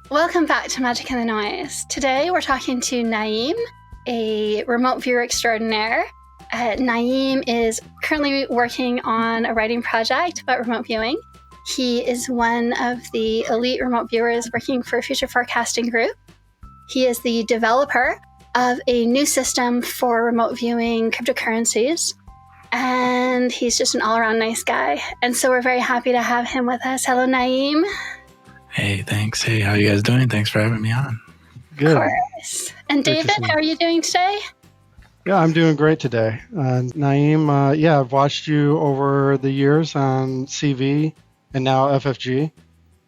Welcome back to Magic in the Noise. Today we're talking to Nyiam, a remote viewer extraordinaire. Nyiam is currently working on a writing project about remote viewing. He is one of the elite remote viewers working for Future Forecasting Group. He is the developer of a new system for remote viewing cryptocurrencies. And he's just an all-around nice guy. And so we're very happy to have him with us. Hello, Nyiam. Hey, thanks. Hey, how you guys doing? Thanks for having me on. Good. Of course. And David, how are you doing today? Yeah, I'm doing great today. Nyiam, I've watched you over the years on CV and now FFG,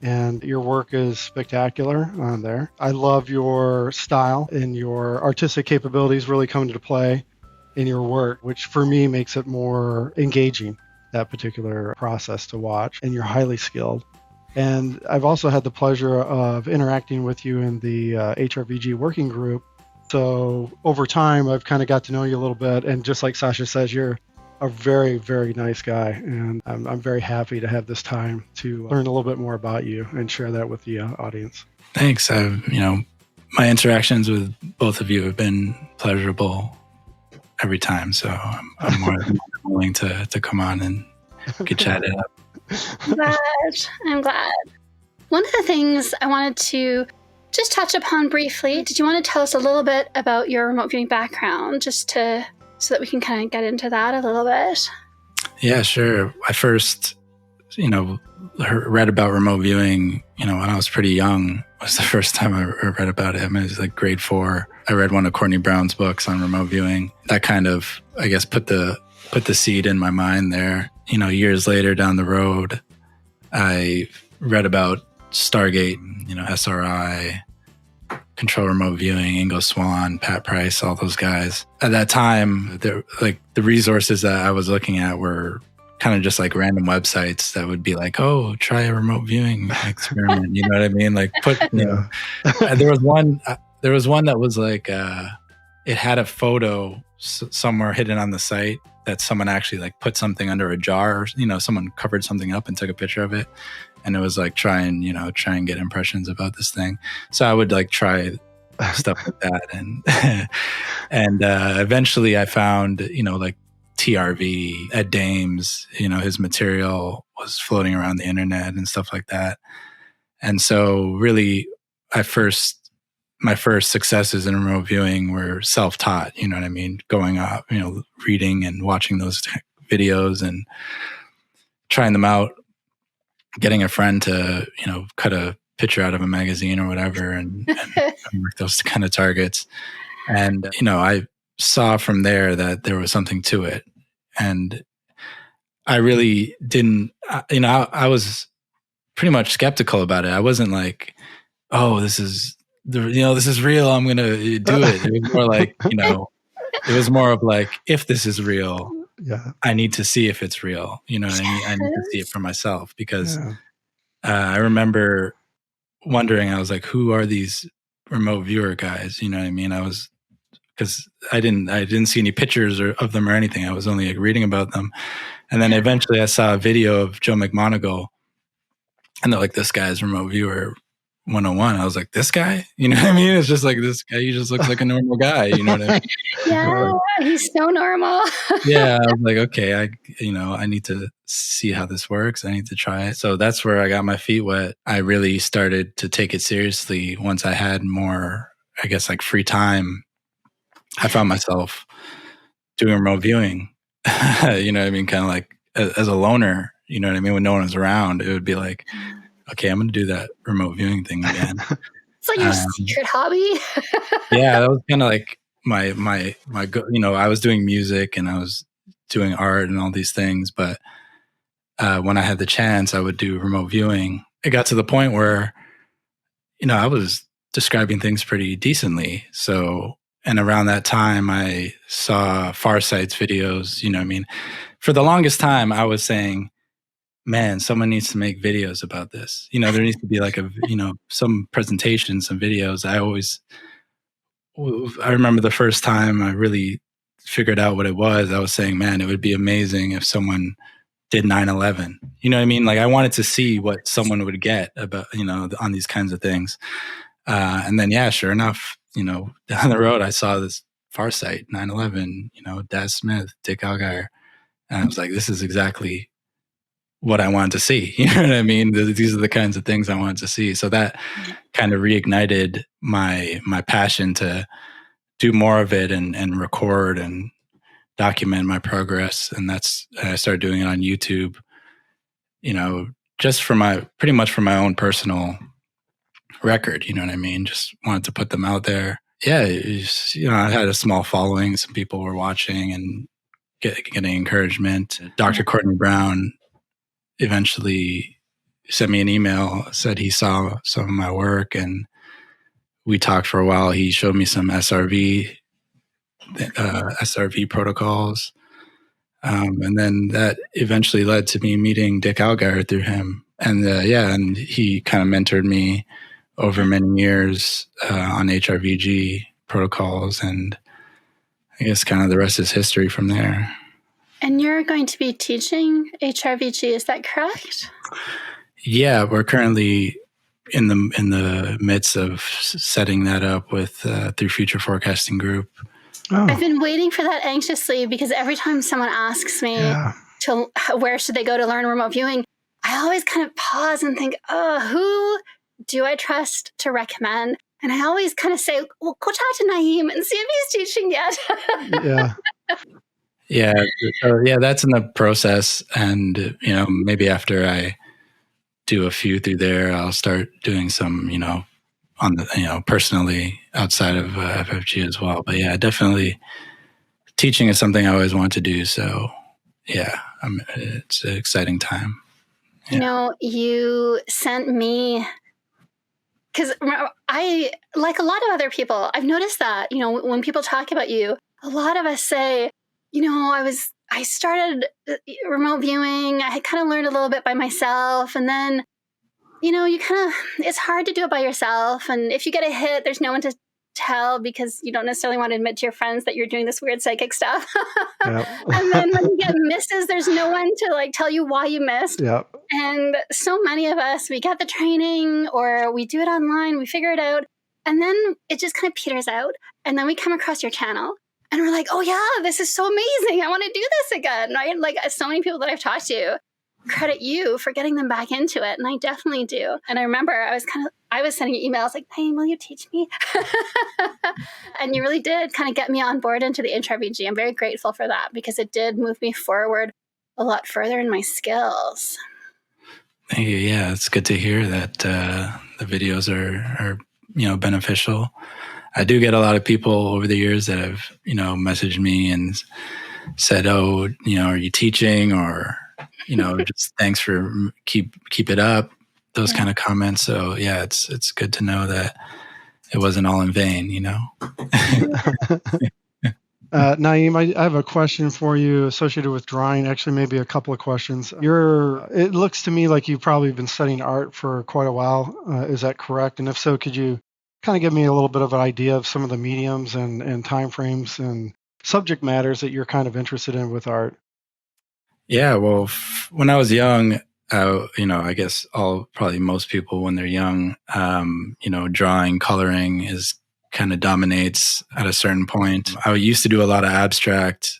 and your work is spectacular on there. I love your style and your artistic capabilities really come into play in your work, which for me makes it more engaging, that particular process to watch, and you're highly skilled. And I've also had the pleasure of interacting with you in the HRVG working group. So over time, I've kind of got to know you a little bit. And just like Sasha says, you're a very, very nice guy. And I'm very happy to have this time to learn a little bit more about you and share that with the audience. Thanks. My interactions with both of you have been pleasurable every time. So I'm more than willing to come on and get chatted up. I'm glad. One of the things I wanted to just touch upon briefly, did you want to tell us a little bit about your remote viewing background, so that we can kind of get into that a little bit? Yeah, sure. I first, read about remote viewing, when I was pretty young. It was the first time I read about it. I mean, it was like grade 4. I read one of Courtney Brown's books on remote viewing. That kind of, I guess, put the seed in my mind there. Years later down the road, I read about Stargate, SRI, Control Remote Viewing, Ingo Swann, Pat Price, all those guys. At that time, the resources that I was looking at were kind of just like random websites that would be like, oh, try a remote viewing experiment. You know what I mean? Like there was one that was like, it had a photo somewhere hidden on the site that someone actually like put something under a jar, or, someone covered something up and took a picture of it. And it was like, try and get impressions about this thing. So I would like try stuff like that. And eventually I found, like TRV, Ed Dames, his material was floating around the internet and stuff like that. And so really my first successes in remote viewing were self-taught, you know what I mean? Going up, reading and watching those videos and trying them out, getting a friend to, cut a picture out of a magazine or whatever and work those kind of targets. And, I saw from there that there was something to it. And I really didn't, I was pretty much skeptical about it. I wasn't like, oh, this is real, I'm going to do it. It was more like, it was more of like, if this is real, I need to see if it's real. I need to see it for myself because I remember wondering, I was like, who are these remote viewer guys? You know what I mean? Because I didn't see any pictures of them or anything. I was only like reading about them. And then eventually I saw a video of Joe McMoneagle and they're like, this guy's remote viewer 101. I was like, this guy? You know what I mean? It's just like, this guy, he just looks like a normal guy. You know what I mean? Yeah, he's so normal. Yeah, I was like, okay, I need to see how this works. I need to try it. So that's where I got my feet wet. I really started to take it seriously once I had more, I guess, like free time. I found myself doing remote viewing. You know what I mean? Kind of like as a loner, you know what I mean? When no one was around, it would be like, okay, I'm going to do that remote viewing thing again. It's like your secret hobby. Yeah, that was kind of like my I was doing music and I was doing art and all these things, but when I had the chance, I would do remote viewing. It got to the point where, I was describing things pretty decently. So, and around that time, I saw Farsight's videos. You know what I mean? For the longest time, I was saying, man, someone needs to make videos about this. There needs to be like some presentation, some videos. I remember the first time I really figured out what it was. I was saying, man, it would be amazing if someone did 9/11. You know what I mean? Like I wanted to see what someone would get about, on these kinds of things. And then, yeah, sure enough, down the road, I saw this Farsight 9/11, Daz Smith, Dick Allgaier. And I was like, this is exactly what I wanted to see. You know what I mean? These are the kinds of things I wanted to see. So that kind of reignited my passion to do more of it and record and document my progress. And I started doing it on YouTube, just pretty much for my own personal record. You know what I mean? Just wanted to put them out there. Yeah. I had a small following. Some people were watching and getting encouragement. Dr. Courtney Brown eventually sent me an email, said he saw some of my work, and we talked for a while. He showed me some SRV protocols. And then that eventually led to me meeting Dick Allgaier through him. And and he kind of mentored me over many years on HRVG protocols. And I guess kind of the rest is history from there. And you're going to be teaching HRVG, is that correct? Yeah, we're currently in the midst of setting that up with through Future Forecasting Group. Oh. I've been waiting for that anxiously because every time someone asks me where should they go to learn remote viewing, I always kind of pause and think, who do I trust to recommend? And I always kind of say, well, go talk to Nyiam and see if he's teaching yet. Yeah. Yeah. So, that's in the process. And, maybe after I do a few through there, I'll start doing some, on the, personally outside of FFG as well. But yeah, definitely teaching is something I always want to do. So yeah, it's an exciting time. Yeah. You sent me, because I, like a lot of other people, I've noticed that, when people talk about you, a lot of us say, I started remote viewing. I kind of learned a little bit by myself. And then, it's hard to do it by yourself. And if you get a hit, there's no one to tell because you don't necessarily want to admit to your friends that you're doing this weird psychic stuff. Yep. And then when you get misses, there's no one to tell you why you missed. Yep. And so many of us, we get the training or we do it online, we figure it out. And then it just kind of peters out. And then we come across your channel. And we're like, oh, yeah, this is so amazing. I want to do this again, right? Like so many people that I've talked to credit you for getting them back into it. And I definitely do. And I remember I was sending you emails like, hey, will you teach me? And you really did kind of get me on board into the HRVG. I'm very grateful for that because it did move me forward a lot further in my skills. Thank you. Yeah, it's good to hear that the videos are beneficial. I do get a lot of people over the years that have, messaged me and said, oh, are you teaching? Or, just thanks for keep it up. Those kind of comments. So yeah, it's good to know that it wasn't all in vain, Nyiam, I have a question for you associated with drawing. Actually, maybe a couple of questions. It looks to me like you've probably been studying art for quite a while. Is that correct? And if so, could you kind of give me a little bit of an idea of some of the mediums and time frames and subject matters that you're kind of interested in with art? Yeah, well, when I was young, I guess probably most people when they're young, drawing, coloring kind of dominates at a certain point. I used to do a lot of abstract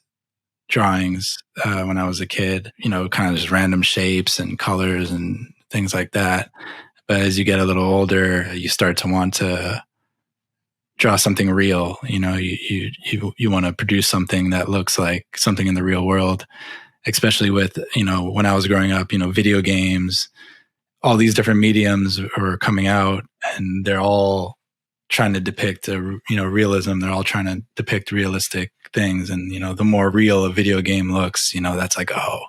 drawings when I was a kid, kind of just random shapes and colors and things like that. But as you get a little older, you start to want to draw something real. You want to produce something that looks like something in the real world, especially with, when I was growing up, video games, all these different mediums were coming out and they're all trying to depict realism. They're all trying to depict realistic things. And, the more real a video game looks, that's like, oh,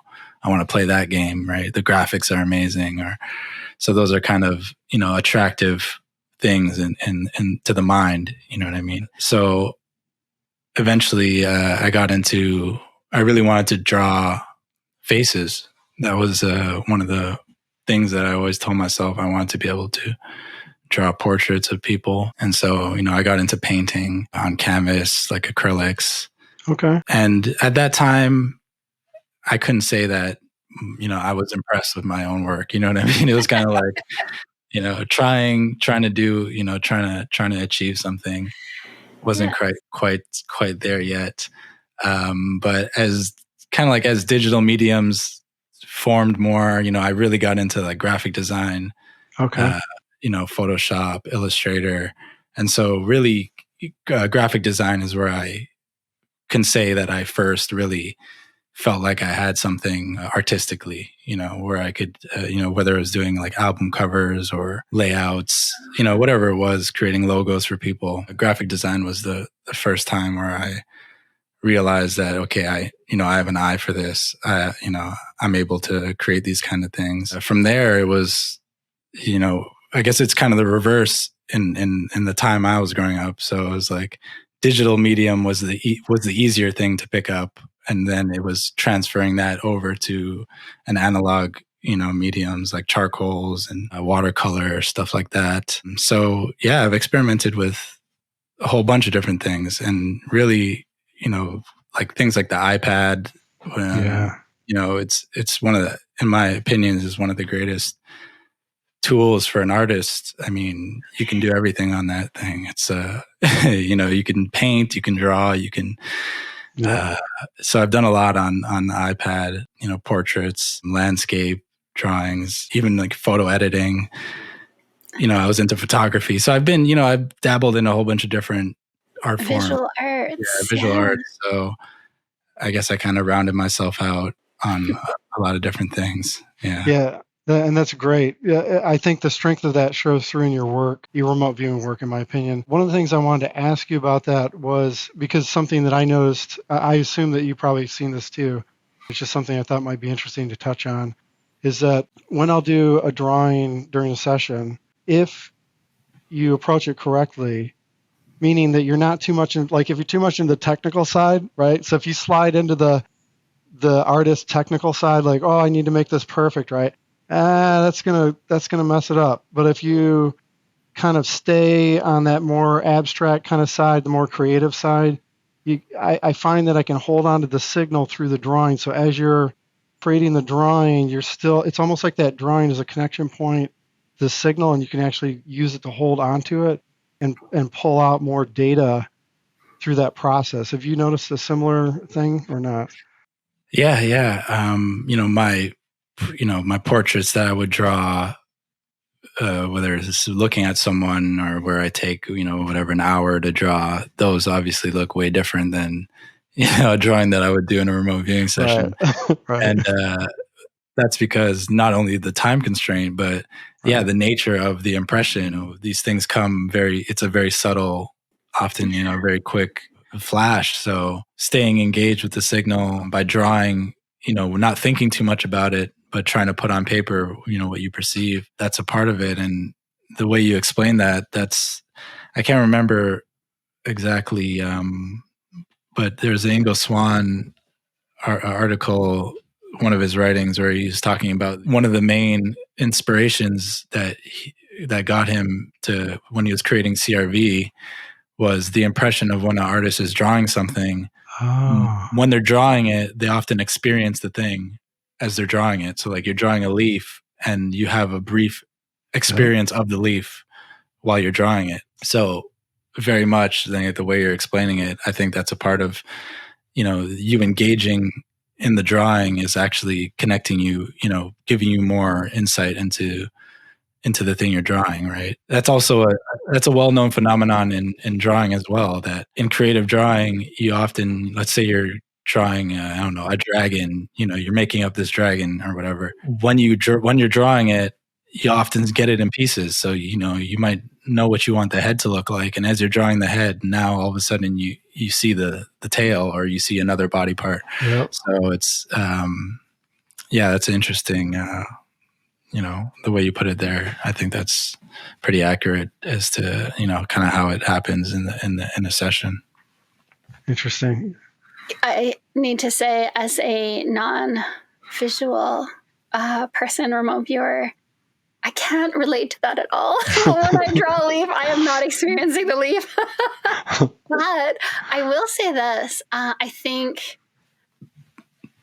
I want to play that game, right? The graphics are amazing. So those are kind of, attractive things and to the mind, you know what I mean? So eventually I really wanted to draw faces. That was one of the things that I always told myself I wanted to be able to draw portraits of people. And so, I got into painting on canvas, like acrylics. Okay. And at that time, I couldn't say that I was impressed with my own work. You know what I mean? It was kind of like, trying to do, trying to achieve something. Wasn't quite there yet. But as digital mediums formed more, I really got into like graphic design, Okay. Photoshop, Illustrator. And so really graphic design is where I can say that I first really felt like I had something artistically, where I could, whether I was doing like album covers or layouts, whatever it was, creating logos for people. Graphic design was the first time where I realized that, okay, I have an eye for this. I'm able to create these kind of things. From there, it was, I guess it's kind of the reverse in the time I was growing up. So it was like digital medium was the easier thing to pick up. And then it was transferring that over to an analog, mediums like charcoals and watercolor, stuff like that. So yeah, I've experimented with a whole bunch of different things, and really, like things like the iPad. It's one of the, in my opinion, is one of the greatest tools for an artist. I mean, you can do everything on that thing. It's you can paint, you can draw, you can. So I've done a lot on the iPad. Portraits, landscape drawings, even like photo editing. I was into photography, so I've been, I've dabbled in a whole bunch of different art forms. Visual arts. Visual arts. So I guess I kind of rounded myself out on a lot of different things. Yeah. And that's great. Yeah, I think the strength of that shows through in your work, your remote viewing work, in my opinion. One of the things I wanted to ask you about that was because something that I noticed, I assume that you probably seen this too. It's just something I thought might be interesting to touch on, is that when I'll do a drawing during a session, if you approach it correctly, meaning that you're not too much in, like if you're too much in the technical side, right? So if you slide into the artist technical side, like, oh, I need to make this perfect, right? That's gonna mess it up. But if you kind of stay on that more abstract kind of side, the more creative side, I find that I can hold on to the signal through the drawing. So as you're creating the drawing, it's almost like that drawing is a connection point, the signal, and you can actually use it to hold onto it and pull out more data through that process. Have you noticed a similar thing or not? Yeah. My portraits that I would draw, whether it's looking at someone or where I take, whatever, an hour to draw, those obviously look way different than, a drawing that I would do in a remote viewing session. Right. And that's because not only the time constraint, but the nature of the impression. These things come it's a very subtle, often, very quick flash. So staying engaged with the signal by drawing, not thinking too much about it, but trying to put on paper, what you perceive, that's a part of it. And the way you explain that, I can't remember exactly, but there's an Ingo Swann article, one of his writings, where he's talking about one of the main inspirations that got him to, when he was creating CRV, was the impression of when an artist is drawing something. Oh. When they're drawing it, they often experience the thing as they're drawing it. So like you're drawing a leaf and you have a brief experience of the leaf while you're drawing it. So very much the way you're explaining it, I think that's a part of, you engaging in the drawing is actually connecting you, giving you more insight into the thing you're drawing, right? That's also a well-known phenomenon in drawing as well, that in creative drawing, you often, let's say you're drawing, a dragon, you're making up this dragon or whatever. When you're drawing it, you often get it in pieces. So, you might know what you want the head to look like. And as you're drawing the head, now all of a sudden you see the tail, or you see another body part. Yep. So it's, that's interesting. The way you put it there, I think that's pretty accurate as to, kind of how it happens in a session. Interesting. I need to say, as a non-visual person, remote viewer, I can't relate to that at all. When I draw a leaf, I am not experiencing the leaf. But I will say this. I think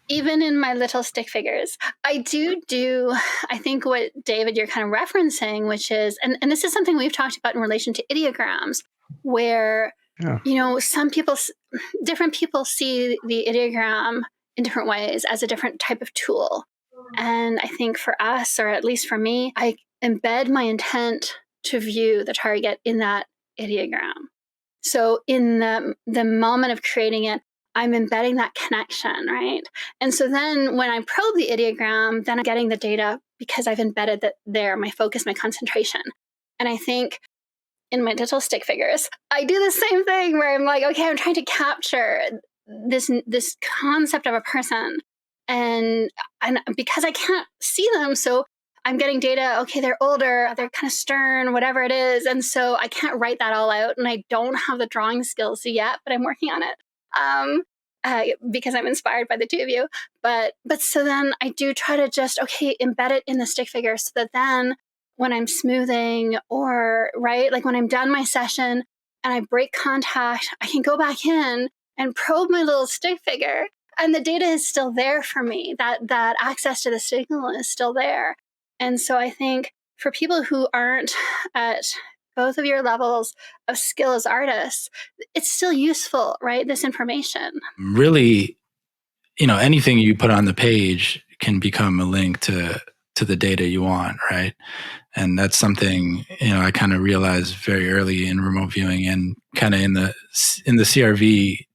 even in my little stick figures, I I think what David, you're kind of referencing, which is, and this is something we've talked about in relation to ideograms, where, Yeah. different people see the ideogram in different ways as a different type of tool. And I think for us, or at least for me, I embed my intent to view the target in that ideogram. So in the moment of creating it, I'm embedding that connection, right? And so then when I probe the ideogram, then I'm getting the data because I've embedded that there, my focus, my concentration. And I think in my digital stick figures, I do the same thing where I'm like, okay, I'm trying to capture this concept of a person, and because I can't see them, so I'm getting data. Okay, they're older, they're kind of stern, whatever it is, and so I can't write that all out, and I don't have the drawing skills yet, but I'm working on it. Because I'm inspired by the two of you, but so then I do try to just embed it in the stick figure, so that then when I'm smoothing, or right, like when I'm done my session and I break contact, I can go back in and probe my little stick figure, and the data is still there for me. That access to the signal is still there. And so I think for people who aren't at both of your levels of skill as artists, it's still useful, right? This information. Really, anything you put on the page can become a link to the data you want, right? And that's something, I kind of realized very early in remote viewing, and kind of in the CRV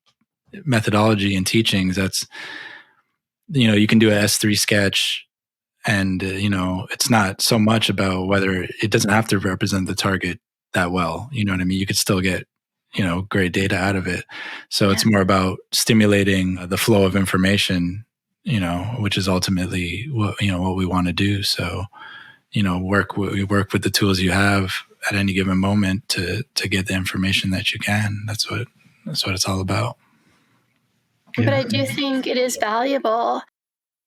methodology and teachings. That's, you can do a S3 sketch, and it's not so much about whether it doesn't have to represent the target that well. You know what I mean? You could still get great data out of it. So it's more about stimulating the flow of information, which is ultimately what we want to do. So work with the tools you have at any given moment to get the information that you can. That's what it's all about. But I do think it is valuable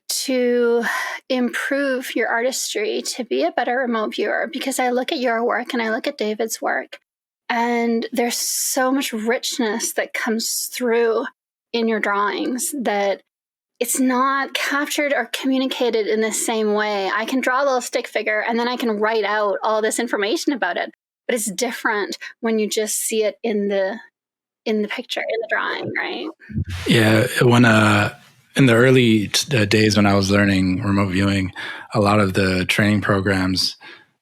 to improve your artistry, to be a better remote viewer, because I look at your work and I look at David's work, and there's so much richness that comes through in your drawings that it's not captured or communicated in the same way. I can draw a little stick figure and then I can write out all this information about it, but it's different when you just see it in the picture, in the drawing, right? Yeah, when in the early days when I was learning remote viewing, a lot of the training programs,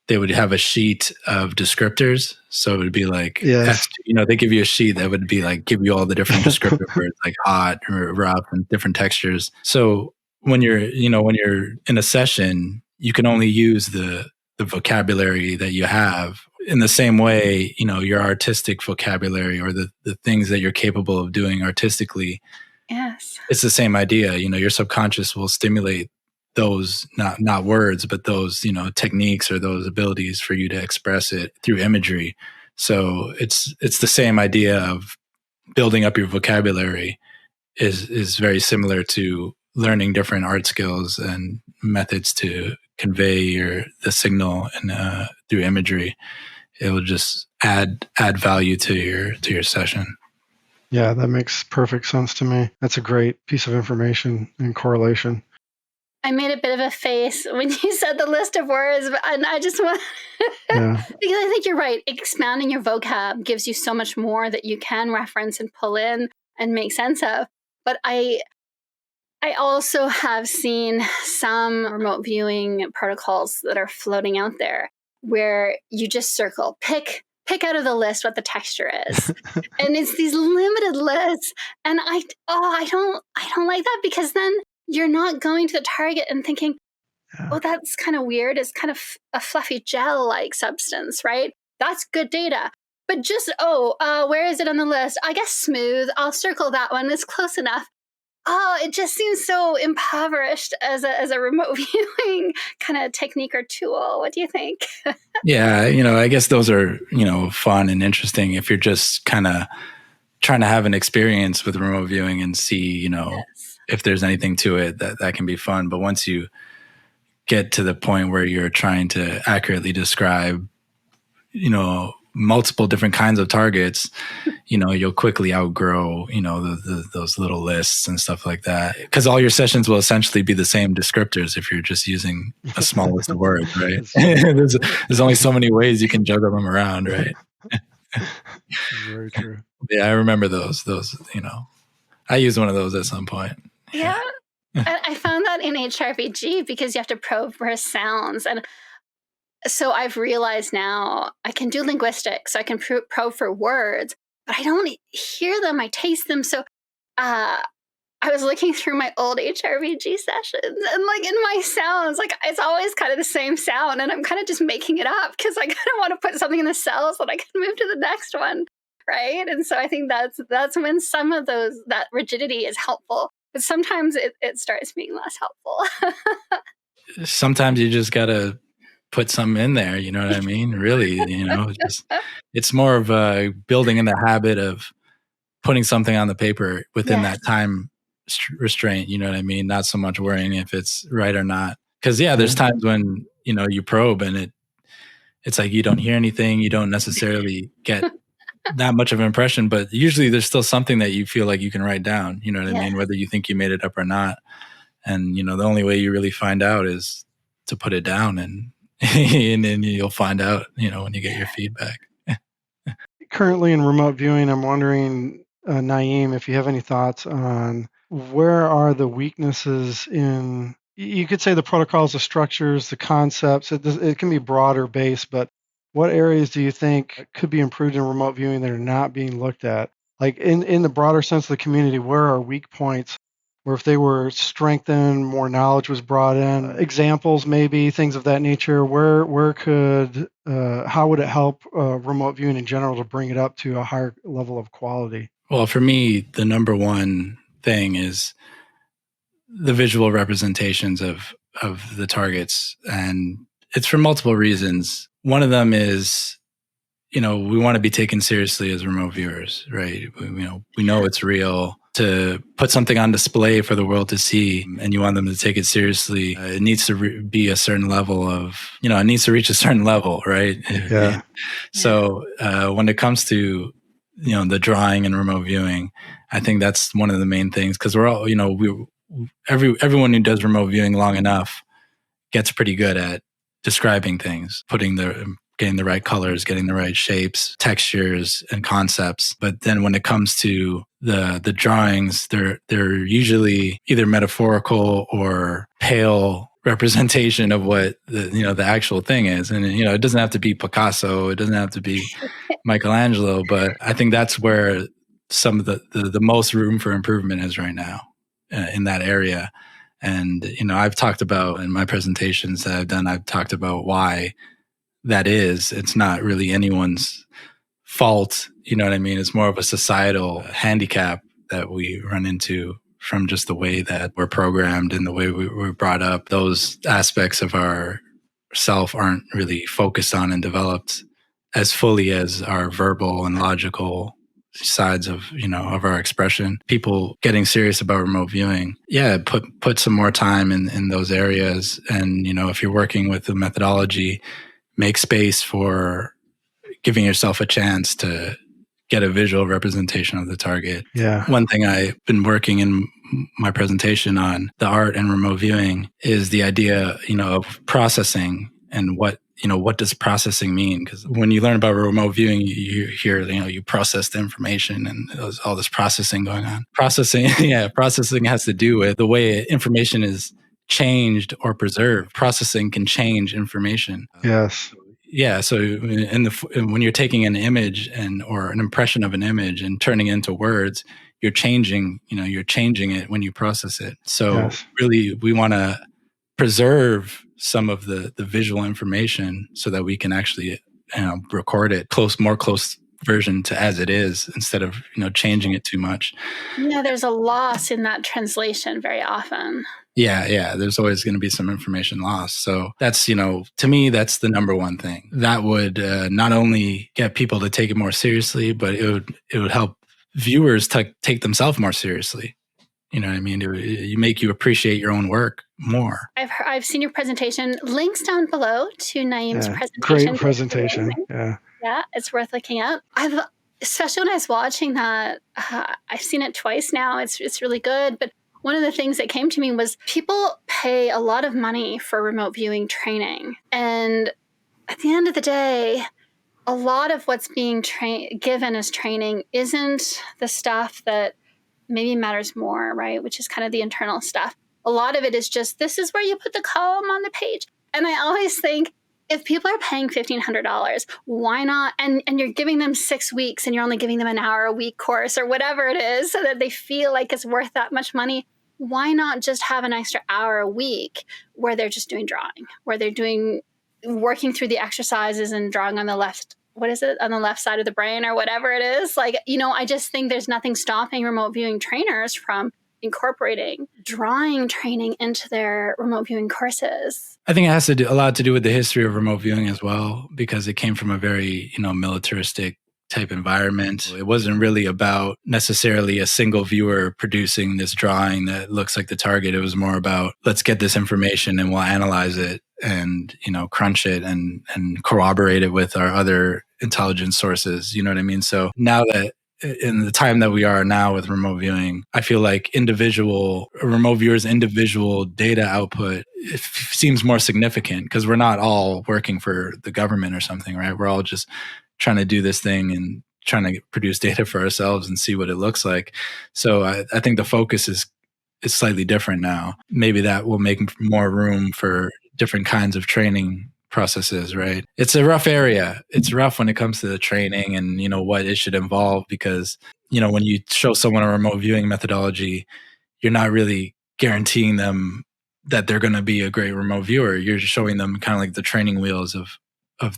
they would have a sheet of descriptors. So it would be like, yes. They give you a sheet that would be like, give you all the different descriptor words, like hot or rough and different textures. So when you're in a session, you can only use the vocabulary that you have. In the same way, your artistic vocabulary, or the things that you're capable of doing artistically. Yes. It's the same idea. Your subconscious will stimulate those, not words, but those, techniques or those abilities for you to express it through imagery. So it's the same idea of building up your vocabulary is very similar to learning different art skills and methods to convey the signal and through imagery. It will just add value to your session. Yeah, that makes perfect sense to me. That's a great piece of information and correlation. I made a bit of a face when you said the list of words, and I just want because I think you're right. Expanding your vocab gives you so much more that you can reference and pull in and make sense of. But I also have seen some remote viewing protocols that are floating out there where you just circle, pick out of the list what the texture is. And it's these limited lists. And I don't like that, because then you're not going to the target and thinking, oh, that's kind of weird. It's kind of a fluffy gel-like substance, right? That's good data. But just, where is it on the list? I guess smooth. I'll circle that one. It's close enough. Oh, it just seems so impoverished as a remote viewing kind of technique or tool. What do you think? Yeah, I guess those are, fun and interesting if you're just kind of trying to have an experience with remote viewing and see, if there's anything to it that can be fun. But once you get to the point where you're trying to accurately describe, multiple different kinds of targets, you'll quickly outgrow, those little lists and stuff like that. Because all your sessions will essentially be the same descriptors if you're just using a small list of words, right? there's only so many ways you can juggle them around, right? Very true. Yeah, I remember those, I used one of those at some point. Yeah. I found that in HRVG because you have to probe for sounds. And so I've realized now I can do linguistics, so I can probe for words, but I don't hear them. I taste them. So I was looking through my old HRVG sessions, and like in my sounds, like it's always kind of the same sound, and I'm kind of just making it up because I kind of want to put something in the cell so that I can move to the next one, right? And so I think that's when some of that rigidity is helpful, but sometimes it starts being less helpful. Sometimes you just gotta put something in there, you know what I mean? Really, it's more of building in the habit of putting something on the paper within that time restraint, you know what I mean? Not so much worrying if it's right or not. Because there's times when you probe and it's like you don't hear anything, you don't necessarily get that much of an impression, but usually there's still something that you feel like you can write down, you know what I mean? Whether you think you made it up or not. And the only way you really find out is to put it down, and then you'll find out, when you get your feedback. Currently in remote viewing, I'm wondering, Nyiam, if you have any thoughts on where are the weaknesses in, you could say the protocols, the structures, the concepts. It can be broader based, but what areas do you think could be improved in remote viewing that are not being looked at? Like in the broader sense of the community, where are weak points? Where if they were strengthened, more knowledge was brought in, examples maybe, things of that nature, how would it help remote viewing in general to bring it up to a higher level of quality? Well, for me, the number one thing is the visual representations of the targets. And it's for multiple reasons. One of them is, we want to be taken seriously as remote viewers, right? We know it's real. To put something on display for the world to see, and you want them to take it seriously, it needs to be a certain level of, it needs to reach a certain level, right? Yeah. So when it comes to, the drawing and remote viewing, I think that's one of the main things, because we're all, everyone who does remote viewing long enough gets pretty good at describing things, getting the right colors, getting the right shapes, textures, and concepts. But then when it comes to the drawings, they're usually either metaphorical or pale representation of what the actual thing is. And it doesn't have to be Picasso, it doesn't have to be Michelangelo, but I think that's where some of the most room for improvement is right now in that area. And I've talked about in my presentations that I've done, I've talked about why that is. It's not really anyone's fault, you know what I mean? It's more of a societal handicap that we run into from just the way that we're programmed and the way we were brought up. Those aspects of our self aren't really focused on and developed as fully as our verbal and logical sides of of our expression. People getting serious about remote viewing, put some more time in those areas. And if you're working with the methodology, make space for giving yourself a chance to get a visual representation of the target. Yeah. One thing I've been working in my presentation on the art and remote viewing is the idea, of processing and what does processing mean? Because when you learn about remote viewing, you hear, you process the information and there's all this processing going on. Processing has to do with the way information is changed or preserved. Processing can change information. Yes. Yeah. So when you're taking an image or an impression of an image and turning it into words, you're changing it when you process it. So really, we want to preserve some of the visual information so that we can actually record it more close version to as it is, instead of changing it too much. Yeah, there's a loss in that translation very often. Yeah. There's always going to be some information lost. So that's, to me, that's the number one thing. That would not only get people to take it more seriously, but it would help viewers take themselves more seriously. You know what I mean? You make you appreciate your own work more. I've seen your presentation. Links down below to Nyiam's presentation. Great presentation. Yeah, it's worth looking up. Especially when I was watching that, I've seen it twice now. It's really good. But one of the things that came to me was people pay a lot of money for remote viewing training. And at the end of the day, a lot of what's being given as training isn't the stuff that maybe matters more, right? Which is kind of the internal stuff. A lot of it is just, this is where you put the column on the page. And I always think, if people are paying $1,500, why not? And you're giving them 6 weeks and you're only giving them an hour a week course or whatever it is so that they feel like it's worth that much money. Why not just have an extra hour a week where they're just doing drawing, where they're working through the exercises and drawing on the left, on the left side of the brain or whatever it is. Like, I just think there's nothing stopping remote viewing trainers from incorporating drawing training into their remote viewing courses. I think it has a lot to do with the history of remote viewing as well, because it came from a very, militaristic type environment. It wasn't really about necessarily a single viewer producing this drawing that looks like the target. It was more about, let's get this information and we'll analyze it and, crunch it and corroborate it with our other intelligence sources. You know what I mean? So now that in the time that we are now with remote viewing, I feel like remote viewers' individual data output seems more significant because we're not all working for the government or something, right? We're all just trying to do this thing and trying to produce data for ourselves and see what it looks like. So I think the focus is slightly different now. Maybe that will make more room for different kinds of training processes, right? It's a rough area. It's rough when it comes to the training and, what it should involve because, when you show someone a remote viewing methodology, you're not really guaranteeing them that they're going to be a great remote viewer. You're just showing them kind of like the training wheels of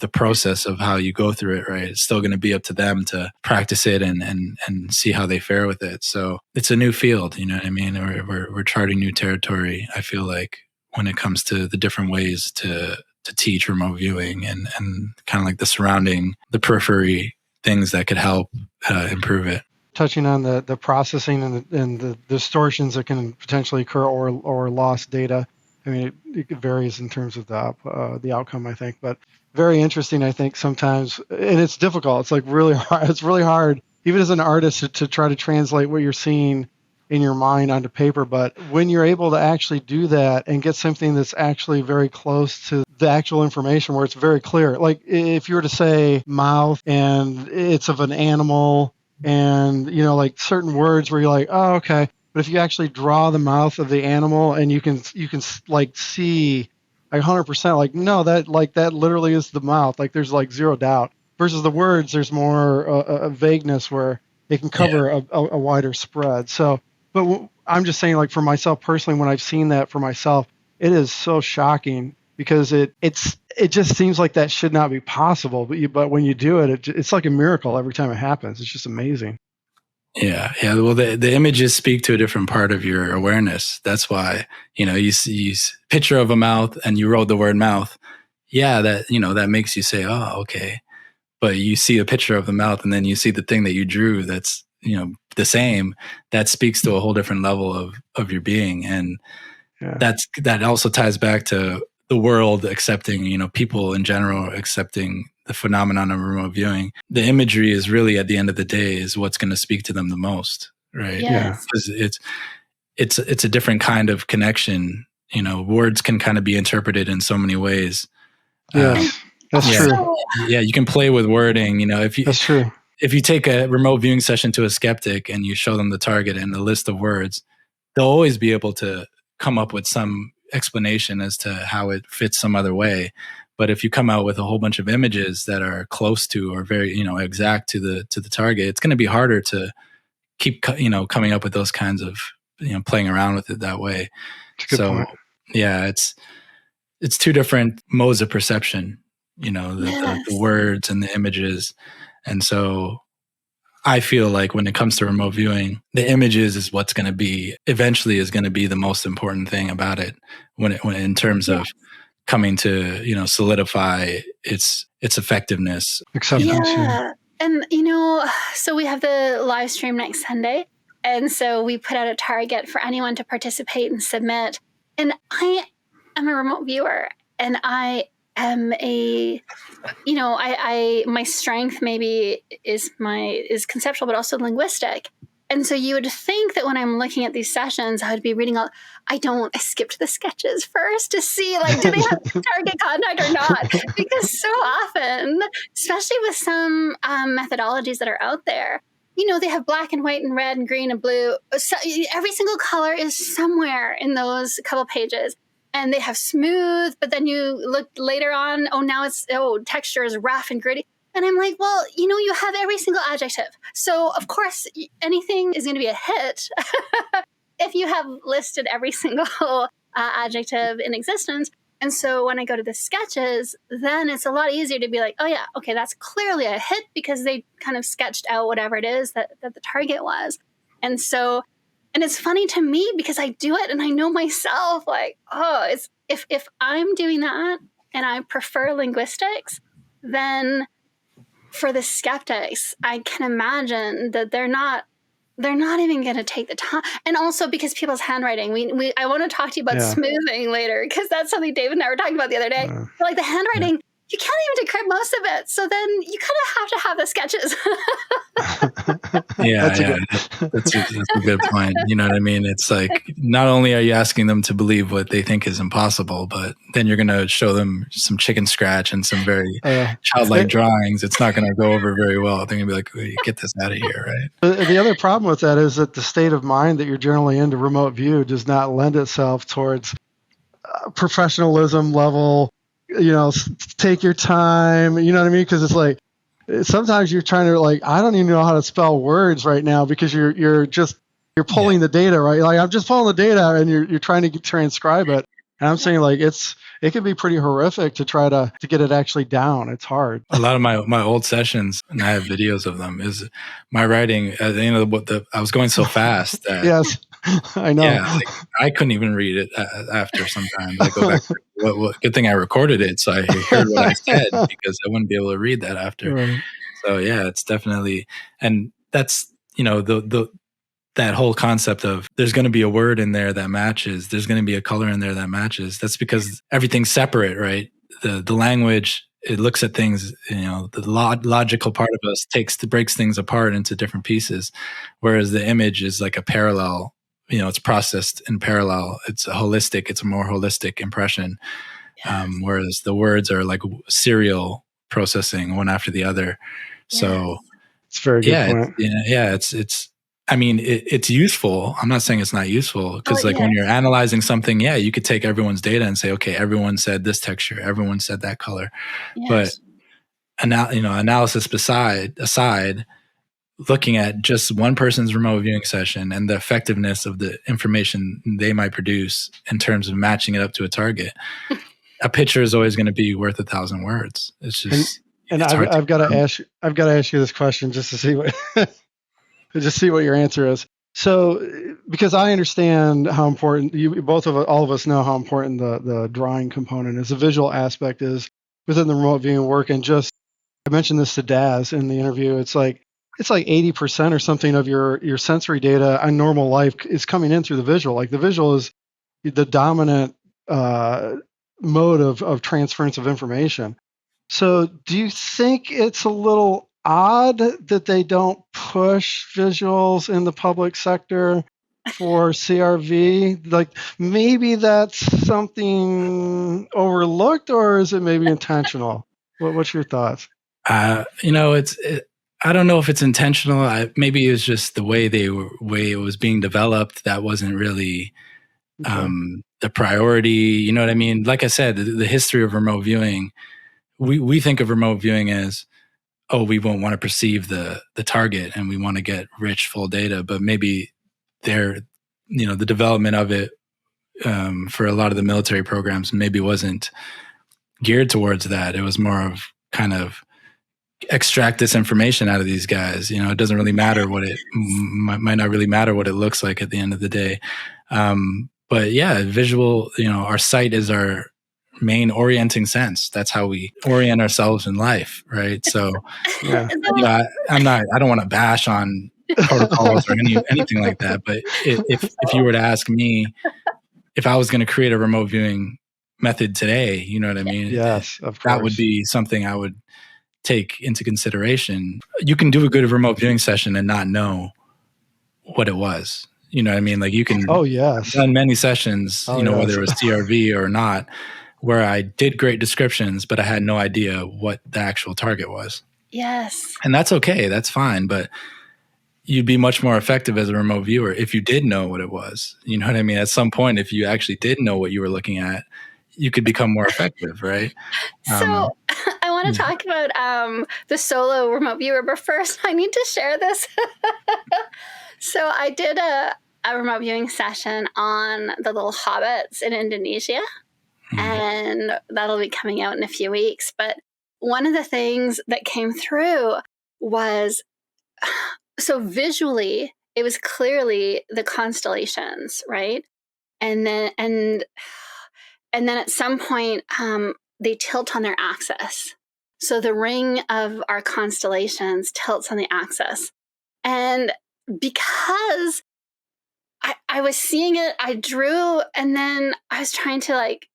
the process of how you go through it, right? It's still going to be up to them to practice it and see how they fare with it. So it's a new field, you know what I mean? We're charting new territory, I feel like, when it comes to the different ways to teach remote viewing and kind of like the periphery things that could help improve it. Touching on the processing and the distortions that can potentially occur or lost data. I mean, it varies in terms of the outcome, I think, but very interesting, I think, sometimes, and it's difficult. It's like really hard. It's really hard, even as an artist, to try to translate what you're seeing in your mind onto paper. But when you're able to actually do that and get something that's actually very close to the actual information where it's very clear, like if you were to say mouth and it's of an animal and, like certain words where you're like, oh, okay. But if you actually draw the mouth of the animal and you can like see like 100%, like, no, that literally is the mouth. Like there's like zero doubt versus the words. There's more a vagueness where it can cover a wider spread. So, but I'm just saying, like for myself personally, when I've seen that for myself, it is so shocking because it just seems like that should not be possible. But when you do it, it's like a miracle every time it happens. It's just amazing. Yeah. Well, the images speak to a different part of your awareness. That's why, you see picture of a mouth and you wrote the word mouth. Yeah, that makes you say, oh, okay. But you see a picture of the mouth and then you see the thing that you drew that's, the same. That speaks to a whole different level of your being. And that also ties back to the world accepting, people in general accepting the phenomenon of remote viewing. The imagery is really, at the end of the day, is what's going to speak to them the most, right? Yes. Because it's a different kind of connection. Words can kind of be interpreted in so many ways. Yes, that's true. Yeah, you can play with wording. That's true. If you take a remote viewing session to a skeptic and you show them the target and a list of words, they'll always be able to come up with some explanation as to how it fits some other way. But if you come out with a whole bunch of images that are close to or very, exact to the target, it's going to be harder to keep, coming up with those kinds of, playing around with it that way. That's a good point. Yeah, it's two different modes of perception, the words and the images. And so I feel like when it comes to remote viewing, the images is what's going to be eventually is going to be the most important thing about it when in terms of coming to, solidify its effectiveness. Acceptance. Yeah. And, so we have the live stream next Sunday. And so we put out a target for anyone to participate and submit. And I am a remote viewer, and I am my strength maybe is conceptual, but also linguistic. And so you would think that when I'm looking at these sessions, I would be reading I skipped the sketches first to see, like, do they have target contact or not? Because so often, especially with some methodologies that are out there, they have black and white and red and green and blue. So every single color is somewhere in those couple pages. And they have smooth, but then you look later on, now texture is rough and gritty. And I'm like, well, you have every single adjective. So, of course, anything is going to be a hit if you have listed every single adjective in existence. And so when I go to the sketches, then it's a lot easier to be like, oh, yeah, okay, that's clearly a hit because they kind of sketched out whatever it is that the target was. And so, and it's funny to me because I do it and I know myself, like, it's if I'm doing that and I prefer linguistics, then for the skeptics, I can imagine that they're not even going to take the time. And also because people's handwriting, I want to talk to you about smoothing later, because that's something David and I were talking about the other day. Like the handwriting, you can't even decrypt most of it. So then you kind of have to have the sketches. That's a good point. You know what I mean? It's like, not only are you asking them to believe what they think is impossible, but then you're going to show them some chicken scratch and some very childlike drawings. It's not going to go over very well. They're going to be like, get this out of here, right? The other problem with that is that the state of mind that you're generally into remote view does not lend itself towards professionalism level. Take your time, you know what I mean? Because it's like, sometimes you're trying to, like, I don't even know how to spell words right now because you're pulling the data, right? Like, I'm just pulling the data and you're trying to transcribe it. And I'm saying, like, it can be pretty horrific to try to get it actually down. It's hard. A lot of my old sessions, and I have videos of them, is my writing at the end of I was going so fast that yes. I know. Yeah, like, I couldn't even read it after sometimes. I go back. Good thing I recorded it, so I heard what I said, because I wouldn't be able to read that after. Right. So yeah, it's definitely, and that's that whole concept of there's going to be a word in there that matches. There's going to be a color in there that matches. That's because everything's separate, right? The language, it looks at things, the logical part of us breaks things apart into different pieces, whereas the image is like a parallel. It's processed in parallel. It's a more holistic impression. Yes. Whereas the words are like serial processing, one after the other. Yes. So it's a very good point. It's useful. I'm not saying it's not useful, because when you're analyzing something, you could take everyone's data and say, okay, everyone said this texture, everyone said that color. Yes. But analysis aside, looking at just one person's remote viewing session and the effectiveness of the information they might produce in terms of matching it up to a target, a picture is always going to be worth 1,000 words. It's just, I've got to ask you this question just to see what your answer is. So, because I understand how important all of us know how important the drawing component is, the visual aspect is within the remote viewing work. And I mentioned this to Daz in the interview. It's like 80% or something of your sensory data on normal life is coming in through the visual. Like, the visual is the dominant mode of transference of information. So do you think it's a little odd that they don't push visuals in the public sector for CRV? Like, maybe that's something overlooked, or is it maybe intentional? What's your thoughts? I don't know if it's intentional. Maybe it was just the way it was being developed. That wasn't really the priority. You know what I mean? Like I said, the history of remote viewing, we think of remote viewing as, we won't want to perceive the target and we want to get rich, full data. But maybe the development of it for a lot of the military programs maybe wasn't geared towards that. It was more of kind of extract this information out of these guys. It doesn't really matter might not really matter what it looks like at the end of the day. But yeah, visual, our sight is our main orienting sense. That's how we orient ourselves in life, right? So I don't want to bash on protocols or anything like that. But if you were to ask me if I was going to create a remote viewing method today, you know what I mean? Yes, of course. That would be something I would take into consideration. You can do a good remote viewing session and not know what it was. You know what I mean? Like you can done many sessions, whether it was CRV or not, where I did great descriptions, but I had no idea what the actual target was. Yes. And that's okay. That's fine. But you'd be much more effective as a remote viewer if you did know what it was. You know what I mean? At some point, if you actually did know what you were looking at, you could become more effective, right? So I want to talk about the solo remote viewer, but first I need to share this. So I did a remote viewing session on the little hobbits in Indonesia, and that'll be coming out in a few weeks. But one of the things that came through was, so visually, it was clearly the constellations, right? And then at some point, they tilt on their axis. So the ring of our constellations tilts on the axis. And because I was seeing it, I drew, and then I was trying to like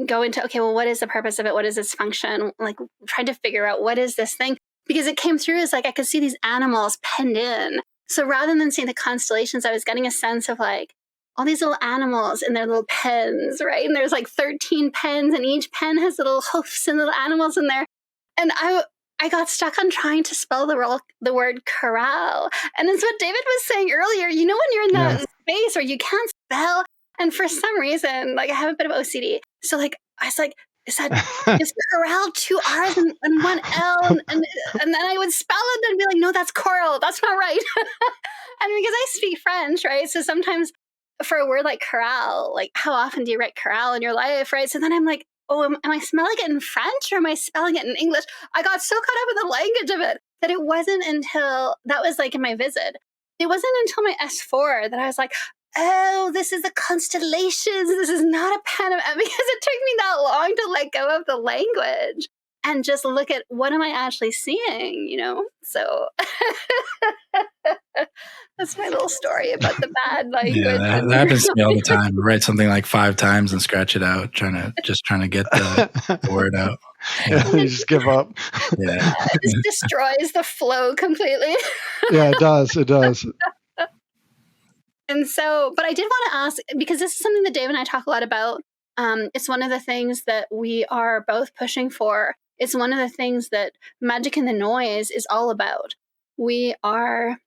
go into, okay, well, what is the purpose of it? What is its function? Like trying to figure out what is this thing? Because it came through as like I could see these animals penned in. So rather than seeing the constellations, I was getting a sense of like all these little animals in their little pens, right? And there's like 13 pens, and each pen has little hoofs and little animals in there. And I got stuck on trying to spell the word corral. And it's what David was saying earlier. You know, when you're in that space where you can't spell, and for some reason, like I have a bit of OCD. So like I was like, is corral 2 R's and 1 L? And then I would spell it and be like, no, that's coral. That's not right. And because I speak French, right? So sometimes for a word like corral, like how often do you write corral in your life, right? So then I'm like, oh, am I spelling it in French or am I spelling it in English? I got so caught up in the language of it that it wasn't until, that was like in my visit, it wasn't until my S4 that I was like, oh, this is the constellations. This is not a pen of, because it took me that long to let go of the language and just look at what am I actually seeing, you know? So that's my little story about the bad language. Yeah, that happens to me all the time. I write something like 5 times and scratch it out, trying to get the word out. Yeah, you just give up. Yeah. It just destroys the flow completely. Yeah, it does. It does. And so, but I did want to ask, because this is something that Dave and I talk a lot about. It's one of the things that we are both pushing for. It's one of the things that Magic in the Noise is all about. We are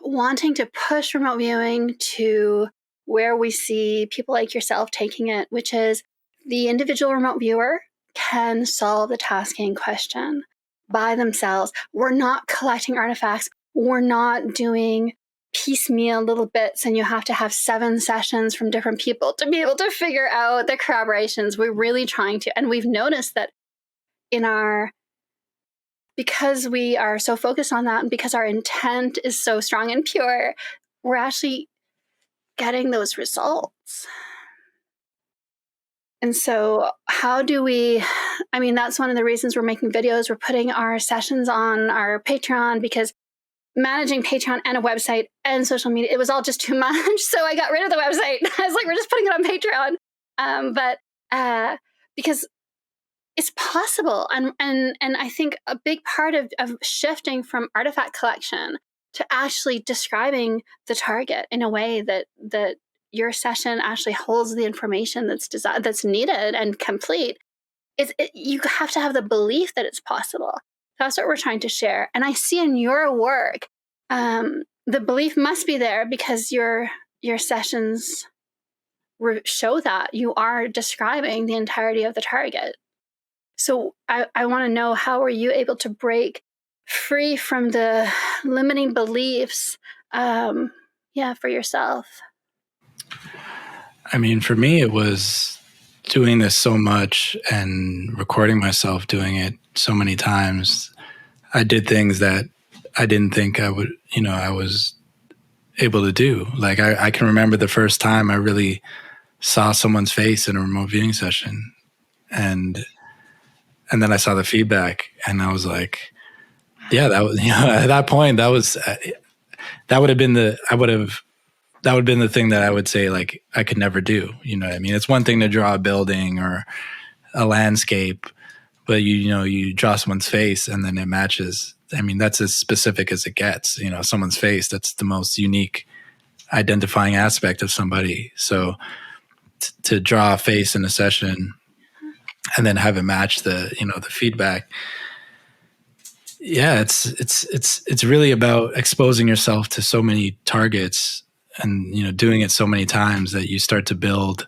wanting to push remote viewing to where we see people like yourself taking it, which is the individual remote viewer can solve the tasking question by themselves. We're not collecting artifacts. We're not doing piecemeal little bits, and you have to have 7 sessions from different people to be able to figure out the corroborations. We're really trying to, and we've noticed that because we are so focused on that and because our intent is so strong and pure, we're actually getting those results. And so how do we, I mean, that's one of the reasons we're making videos. We're putting our sessions on our Patreon, because managing Patreon and a website and social media, it was all just too much. So I got rid of the website. I was like, we're just putting it on Patreon. But because it's possible. And I think a big part of shifting from artifact collection to actually describing the target in a way that your session actually holds the information that's needed and complete, you have to have the belief that it's possible. That's what we're trying to share. And I see in your work, the belief must be there, because your sessions show that you are describing the entirety of the target. So I want to know, how are you able to break free from the limiting beliefs for yourself? I mean, for me, it was doing this so much and recording myself doing it so many times. I did things that I didn't think I was able to do. Like I can remember the first time I really saw someone's face in a remote viewing session, and then I saw the feedback and I was like, Yeah, that was, at that point, that would have been that would have been the thing that I would say, like, I could never do. You know what I mean? It's one thing to draw a building or a landscape, but you draw someone's face and then it matches. I mean, that's as specific as it gets. Someone's face, that's the most unique identifying aspect of somebody. So to draw a face in a session and then have it match the feedback. Yeah, it's really about exposing yourself to so many targets and doing it so many times that you start to build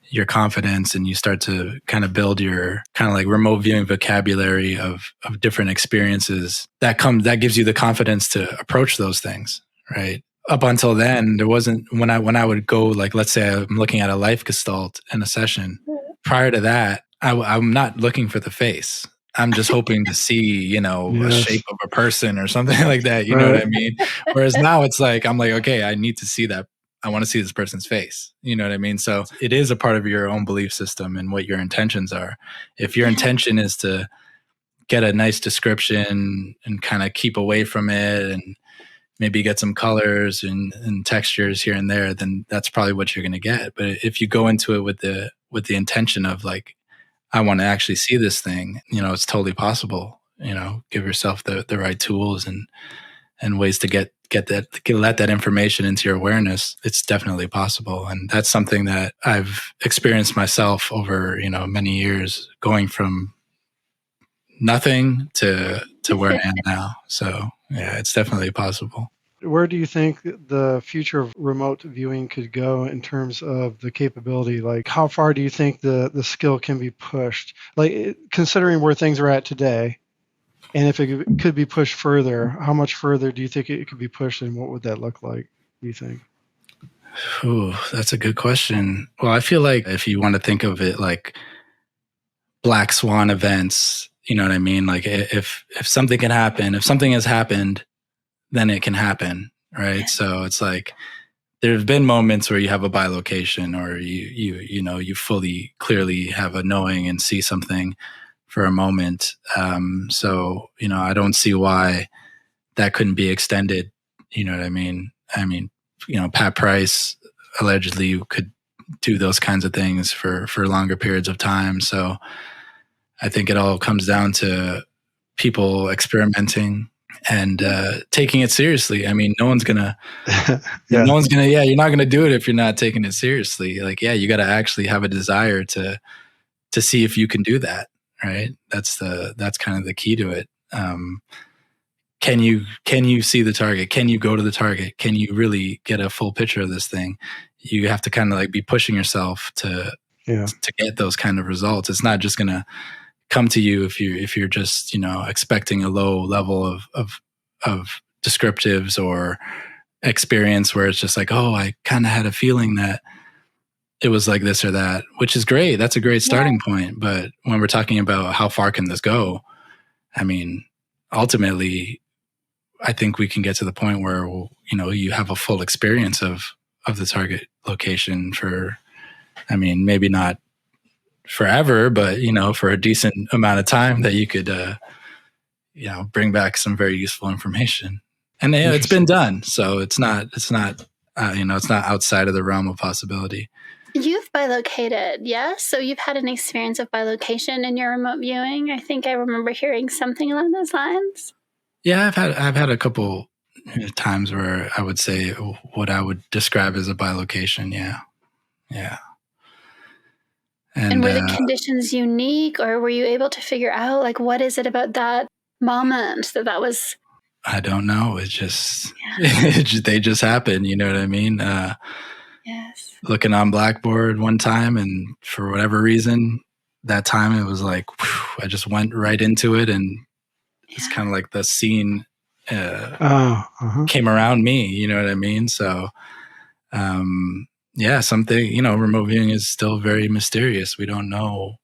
your confidence and you start to kind of build your kind of like remote viewing vocabulary of different experiences that gives you the confidence to approach those things, right? Up until then, there wasn't, when I would go, like, let's say I'm looking at a life gestalt in a session. Prior to that, I'm not looking for the face. I'm just hoping to see, a shape of a person or something like that. You know what I mean? Whereas now it's like, I'm like, okay, I need to see that. I want to see this person's face. You know what I mean? So it is a part of your own belief system and what your intentions are. If your intention is to get a nice description and kind of keep away from it and maybe get some colors and textures here and there, then that's probably what you're going to get. But if you go into it with the intention of, like, I want to actually see this thing, it's totally possible. Give yourself the right tools and ways to let that information into your awareness. It's definitely possible. And that's something that I've experienced myself over, many years, going from nothing to where I am now. So yeah, it's definitely possible. Where do you think the future of remote viewing could go in terms of the capability? Like, how far do you think the skill can be pushed? Like, considering where things are at today, and if it could be pushed further, how much further do you think it could be pushed, and what would that look like, do you think? Ooh, that's a good question. Well, I feel like if you want to think of it like black swan events, you know what I mean? Like, if something can happen, if something has happened, then it can happen, right? Yeah. So it's like, there have been moments where you have a bilocation, or you fully clearly have a knowing and see something for a moment. So I don't see why that couldn't be extended. You know what I mean? Pat Price allegedly could do those kinds of things for longer periods of time. So I think it all comes down to people experimenting and taking it seriously. I mean, no one's gonna, you're not gonna do it if you're not taking it seriously. Like, yeah, you got to actually have a desire to see if you can do that, right? That's kind of the key to it. Can you see the target? Can you go to the target? Can you really get a full picture of this thing? You have to kind of like be pushing yourself to get those kind of results. It's not just gonna come to you if you're just expecting a low level of descriptives or experience, where it's just like, oh, I kind of had a feeling that it was like this or that, which is great. That's a great starting point. But when we're talking about how far can this go, I mean, ultimately, I think we can get to the point where you have a full experience of the target location for, I mean, maybe not forever, but for a decent amount of time, that you could bring back some very useful information. And it's been done, so it's not outside of the realm of possibility. You've bilocated, yes? So you've had an experience of bilocation in your remote viewing. I think I remember hearing something along those lines. Yeah, I've had a couple times where I would say what I would describe as a bilocation. Yeah. And were the conditions unique, or were you able to figure out, like, what is it about that moment that was? I don't know. It just, they just happen. You know what I mean? Yes. Looking on Blackboard one time, and for whatever reason, that time it was like, whew, I just went right into it, and it's kind of like the scene came around me. You know what I mean? So, something, remote viewing is still very mysterious. We don't know,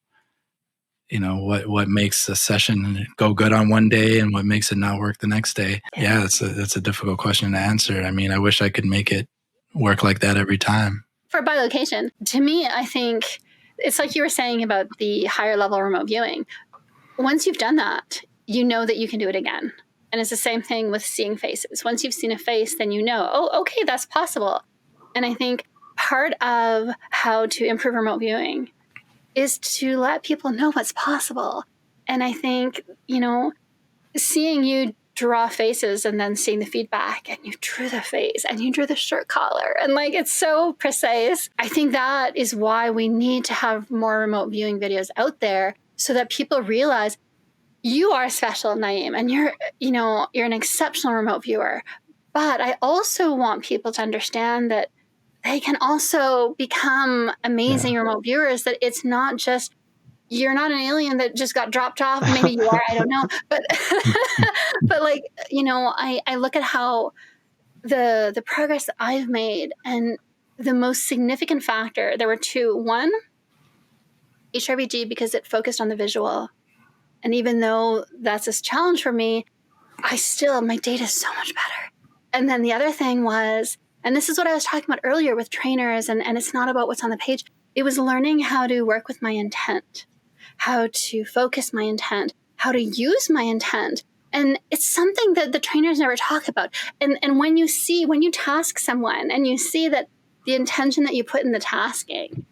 what makes a session go good on one day and what makes it not work the next day. Yeah, that's a difficult question to answer. I mean, I wish I could make it work like that every time. For bilocation, to me, I think it's like you were saying about the higher level remote viewing. Once you've done that, you know that you can do it again. And it's the same thing with seeing faces. Once you've seen a face, then you know, oh, okay, that's possible. And I think part of how to improve remote viewing is to let people know what's possible. And I think, seeing you draw faces and then seeing the feedback, and you drew the face and you drew the shirt collar, and like, it's so precise. I think that is why we need to have more remote viewing videos out there, so that people realize you are special, Nyiam, and you're an exceptional remote viewer. But I also want people to understand that they can also become amazing remote viewers, that it's not just, you're not an alien that just got dropped off. Maybe you are, I don't know. But but like, I look at how the progress that I've made, and the most significant factor, there were two. One, HRVG, because it focused on the visual. And even though that's a challenge for me, my data is so much better. And then the other thing was, and this is what I was talking about earlier with trainers, and it's not about what's on the page. It was learning how to work with my intent, how to focus my intent, how to use my intent. And it's something that the trainers never talk about. And when you task someone and you see that the intention that you put in the tasking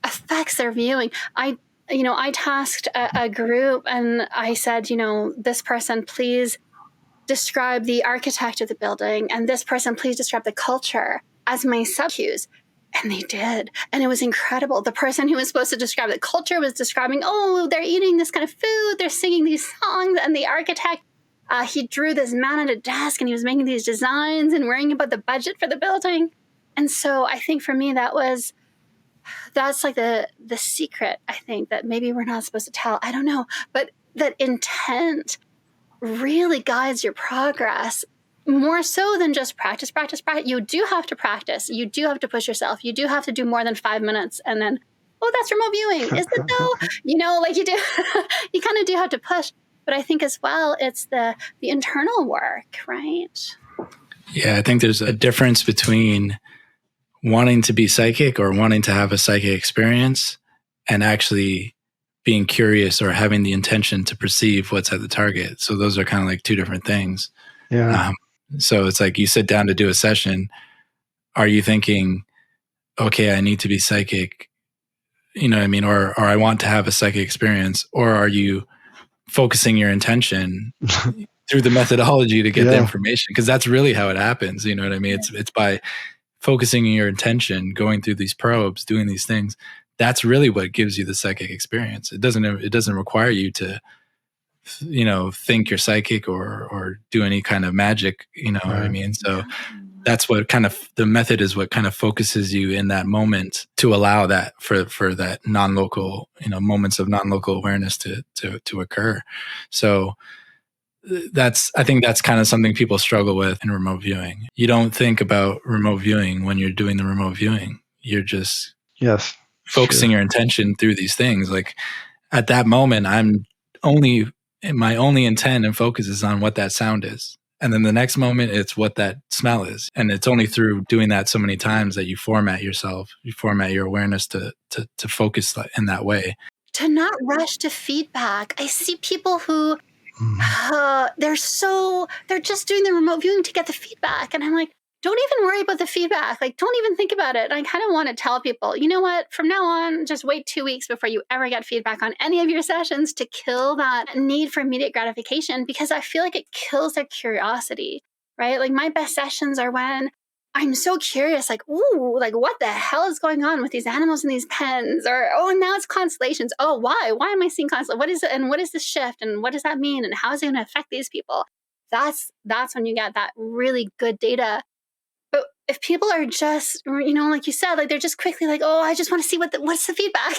affects their viewing. I tasked a group, and I said, this person, please describe the architect of the building, and this person, please describe the culture as my sub-cues. And they did. And it was incredible. The person who was supposed to describe the culture was describing, oh, they're eating this kind of food, they're singing these songs. And the architect, he drew this man at a desk, and he was making these designs and worrying about the budget for the building. And so I think for me, that's like the secret, I think, that maybe we're not supposed to tell. I don't know. But that intent really guides your progress, more so than just practice. You do have to practice. You do have to push yourself. You do have to do more than 5 minutes. And then, oh, that's remote viewing. Is it though? Like you do, you kind of do have to push. But I think as well, it's the internal work, right? Yeah, I think there's a difference between wanting to be psychic or wanting to have a psychic experience and actually being curious or having the intention to perceive what's at the target. So those are kind of like two different things. Yeah. So it's like you sit down to do a session. Are you thinking, okay, I need to be psychic, you know what I mean? Or I want to have a psychic experience, or are you focusing your intention through the methodology to get the information? Because that's really how it happens. You know what I mean? It's by focusing your intention, going through these probes, doing these things. That's really what gives you the psychic experience. It doesn't require you to, think you're psychic or do any kind of magic. You know what I mean? So that's what kind of, the method is what kind of focuses you in that moment to allow that for that non-local, moments of non-local awareness to occur. So I think that's kind of something people struggle with in remote viewing. You don't think about remote viewing when you're doing the remote viewing. You're just focusing your intention through these things. Like at that moment, my only intent and focus is on what that sound is. And then the next moment, it's what that smell is. And it's only through doing that so many times that you format yourself, you format your awareness to focus in that way. To not rush to feedback. I see people who they're just doing the remote viewing to get the feedback. And I'm like, don't even worry about the feedback. Like, don't even think about it. I kind of want to tell people, you know what, from now on, just wait 2 weeks before you ever get feedback on any of your sessions, to kill that need for immediate gratification, because I feel like it kills their curiosity, right? Like my best sessions are when I'm so curious, like, ooh, like what the hell is going on with these animals in these pens? Or, oh, now it's constellations. Oh, why? Why am I seeing constellations? What is it? And what is this shift? And what does that mean? And how is it going to affect these people? That's when you get that really good data. But if people are just, like you said, like they're just quickly like, oh, I just want to see what's the feedback.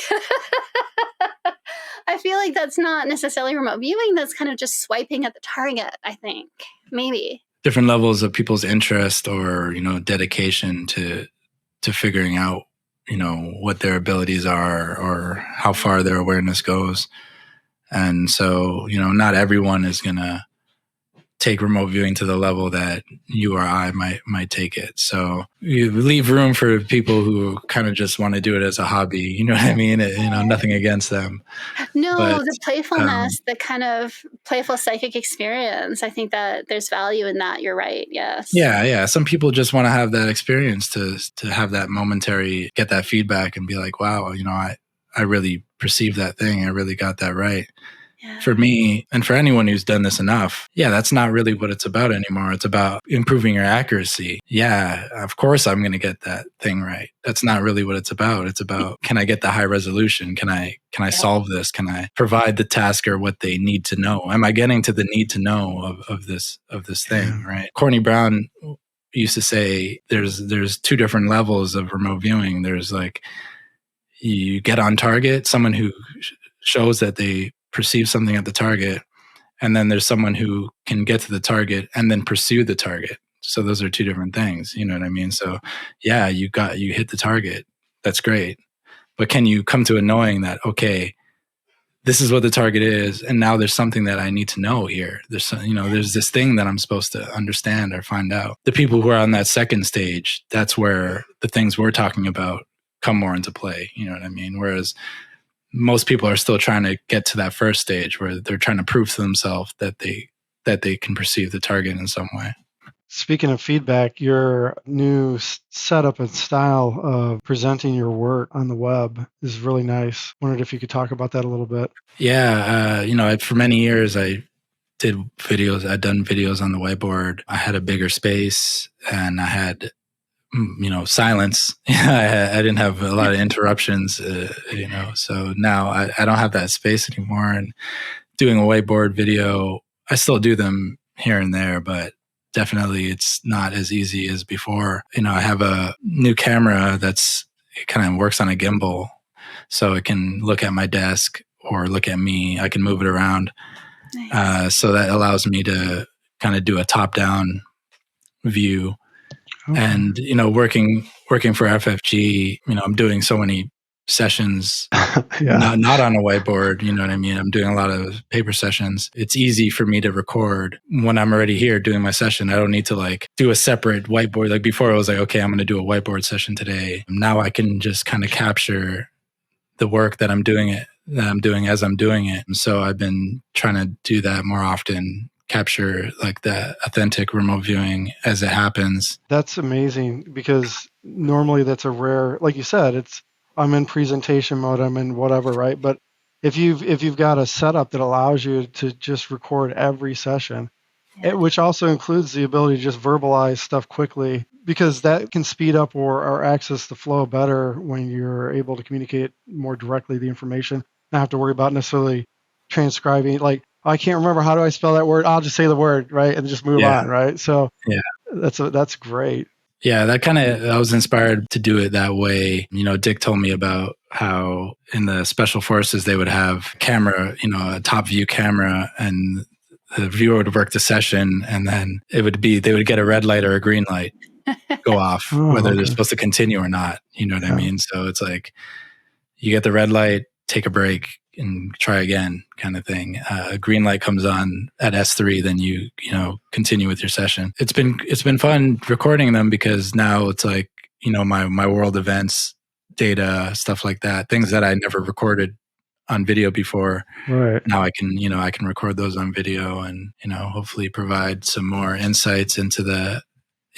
I feel like that's not necessarily remote viewing. That's kind of just swiping at the target, I think, maybe. Different levels of people's interest or, dedication to figuring out, what their abilities are or how far their awareness goes. And so, not everyone is going to take remote viewing to the level that you or I might take it. So you leave room for people who kind of just want to do it as a hobby. You know what I mean? Nothing against them. No, But the playfulness, the kind of playful psychic experience. I think that there's value in that. You're right. Yes. Yeah. Some people just want to have that experience to have that momentary, get that feedback and be like, wow, I really perceived that thing. I really got that right. Yeah. For me, and for anyone who's done this enough, that's not really what it's about anymore. It's about improving your accuracy. Yeah, of course I'm going to get that thing right. That's not really what it's about. It's about, can I get the high resolution? Can I solve this? Can I provide the tasker what they need to know? Am I getting to the need to know of this thing, right? Courtney Brown used to say there's two different levels of remote viewing. There's like, you get on target, someone who shows that they perceive something at the target, and then there's someone who can get to the target and then pursue the target. So those are two different things, you know what I mean? So yeah, you hit the target, that's great, but can you come to a knowing that, okay, this is what the target is, and now there's something that I need to know here. There's there's this thing that I'm supposed to understand or find out. The people who are on that second stage, that's where the things we're talking about come more into play, you know what I mean? Whereas most people are still trying to get to that first stage where they're trying to prove to themselves that they can perceive the target in some way. Speaking of feedback, your new setup and style of presenting your work on the web is really nice. Wondered if you could talk about that a little bit. Yeah, for many years I did videos. I'd done videos on the whiteboard. I had a bigger space and I had silence. I didn't have a lot of interruptions, so now I don't have that space anymore. And doing a whiteboard video, I still do them here and there, but definitely it's not as easy as before. I have a new camera it kind of works on a gimbal, so it can look at my desk or look at me. I can move it around. Nice. So that allows me to kind of do a top-down view. Okay. And, working for FFG, I'm doing so many sessions, not on a whiteboard, you know what I mean? I'm doing a lot of paper sessions. It's easy for me to record when I'm already here doing my session. I don't need to do a separate whiteboard. Like before I was like, okay, I'm going to do a whiteboard session today. Now I can just kind of capture the work that I'm doing as I'm doing it. And so I've been trying to do that more often, capture the authentic remote viewing as it happens. That's amazing, because normally that's a rare, like you said, I'm in presentation mode, I'm in whatever, right? But if you've got a setup that allows you to just record every session, which also includes the ability to just verbalize stuff quickly, because that can speed up or access the flow better when you're able to communicate more directly the information, not have to worry about necessarily transcribing, I can't remember, how do I spell that word? I'll just say the word, right? And just move on, right? So that's great. Yeah, I was inspired to do it that way. Dick told me about how in the special forces, they would have camera, a top view camera, and the viewer would work the session, and then they would get a red light or a green light go off, whether they're supposed to continue or not. You know what I mean? So it's like, you get the red light, take a break, and try again, kind of thing. A green light comes on at S3, then you continue with your session. It's been fun recording them, because now it's like, my world events data, stuff like that, things that I never recorded on video before. Right. Now I can record those on video, and hopefully provide some more insights into the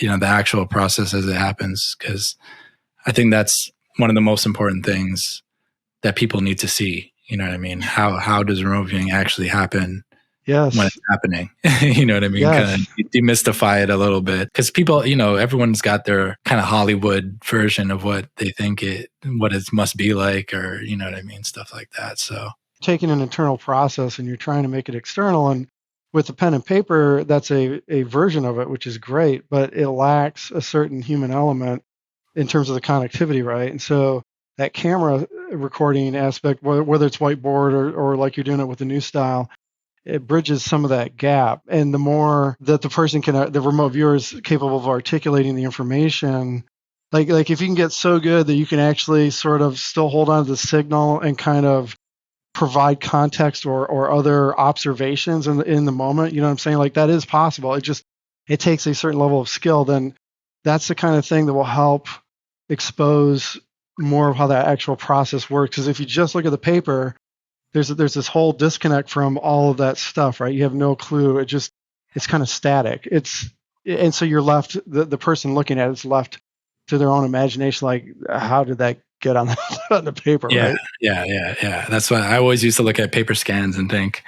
the actual process as it happens, because I think that's one of the most important things that people need to see. You know what I mean? How does remote viewing actually happen? Yes. When it's happening? You know what I mean? Yes. Kind of demystify it a little bit, because people, everyone's got their kind of Hollywood version of what they think what it must be like, or you know what I mean, stuff like that. So taking an internal process and you're trying to make it external, and with the pen and paper, that's a version of it, which is great, but it lacks a certain human element in terms of the connectivity, right? And so that camera recording aspect, whether it's whiteboard or like you're doing it with the new style, it bridges some of that gap. And the more that the person the remote viewer is capable of articulating the information, like if you can get so good that you can actually sort of still hold on to the signal and kind of provide context or other observations in the moment. You know what I'm saying? Like that is possible. It takes a certain level of skill. Then that's the kind of thing that will help expose more of how that actual process works. Because if you just look at the paper, there's this whole disconnect from all of that stuff, right? You have no clue. It's kind of static. And so you're left, the person looking at it's left to their own imagination. Like, how did that get on on the paper, right? Yeah. That's why I always used to look at paper scans and think,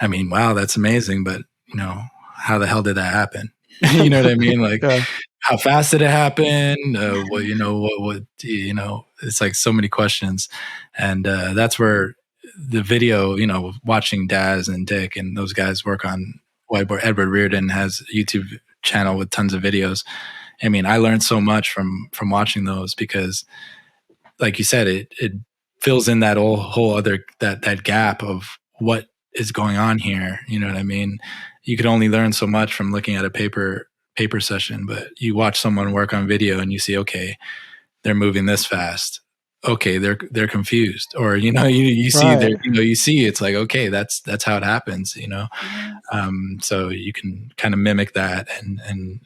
I mean, wow, that's amazing, but how the hell did that happen? You know what I mean? Like, Yeah. how fast did it happen? It's like so many questions. And that's where the video, watching Daz and Dick and those guys work on Whiteboard. Edward Reardon has a YouTube channel with tons of videos. I mean, I learned so much from watching those because, like you said, it fills in that whole other that gap of what is going on here. You know what I mean? You could only learn so much from looking at a paper session, but you watch someone work on video and you see, okay, they're moving this fast. Okay, they're confused, or you see Right. you see it's like, okay, that's how it happens. So you can kind of mimic that and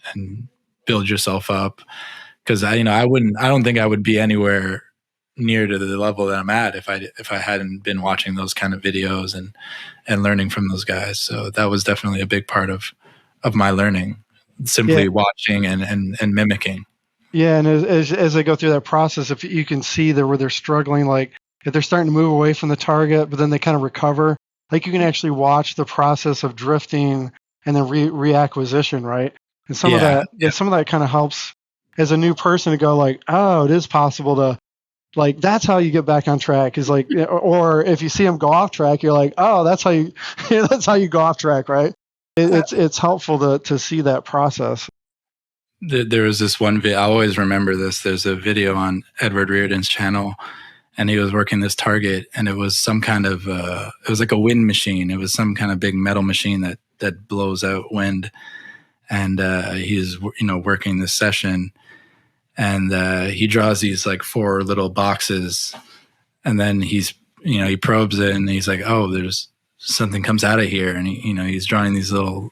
build yourself up. Because I don't think I would be anywhere near to the level that I'm at if I hadn't been watching those kind of videos and learning from those guys. So that was definitely a big part of my learning, simply watching and mimicking. Yeah, and as they go through that process, if you can see where they're struggling, like if they're starting to move away from the target, but then they kind of recover, like you can actually watch the process of drifting and then reacquisition, right? And some of that kind of helps as a new person to go like, oh, it is possible to, like, that's how you get back on track. Is like, or if you see them go off track, you're like, oh, that's how you go off track, right? It's helpful to see that process. There was this one video, I always remember this. There's a video on Edward Reardon's channel, and he was working this target, and it was some kind of, it was like a wind machine. It was some kind of big metal machine that blows out wind. And he's, working this session, and he draws these like 4 little boxes, and then he probes it, and he's like, oh, there's something comes out of here. And he's drawing these little,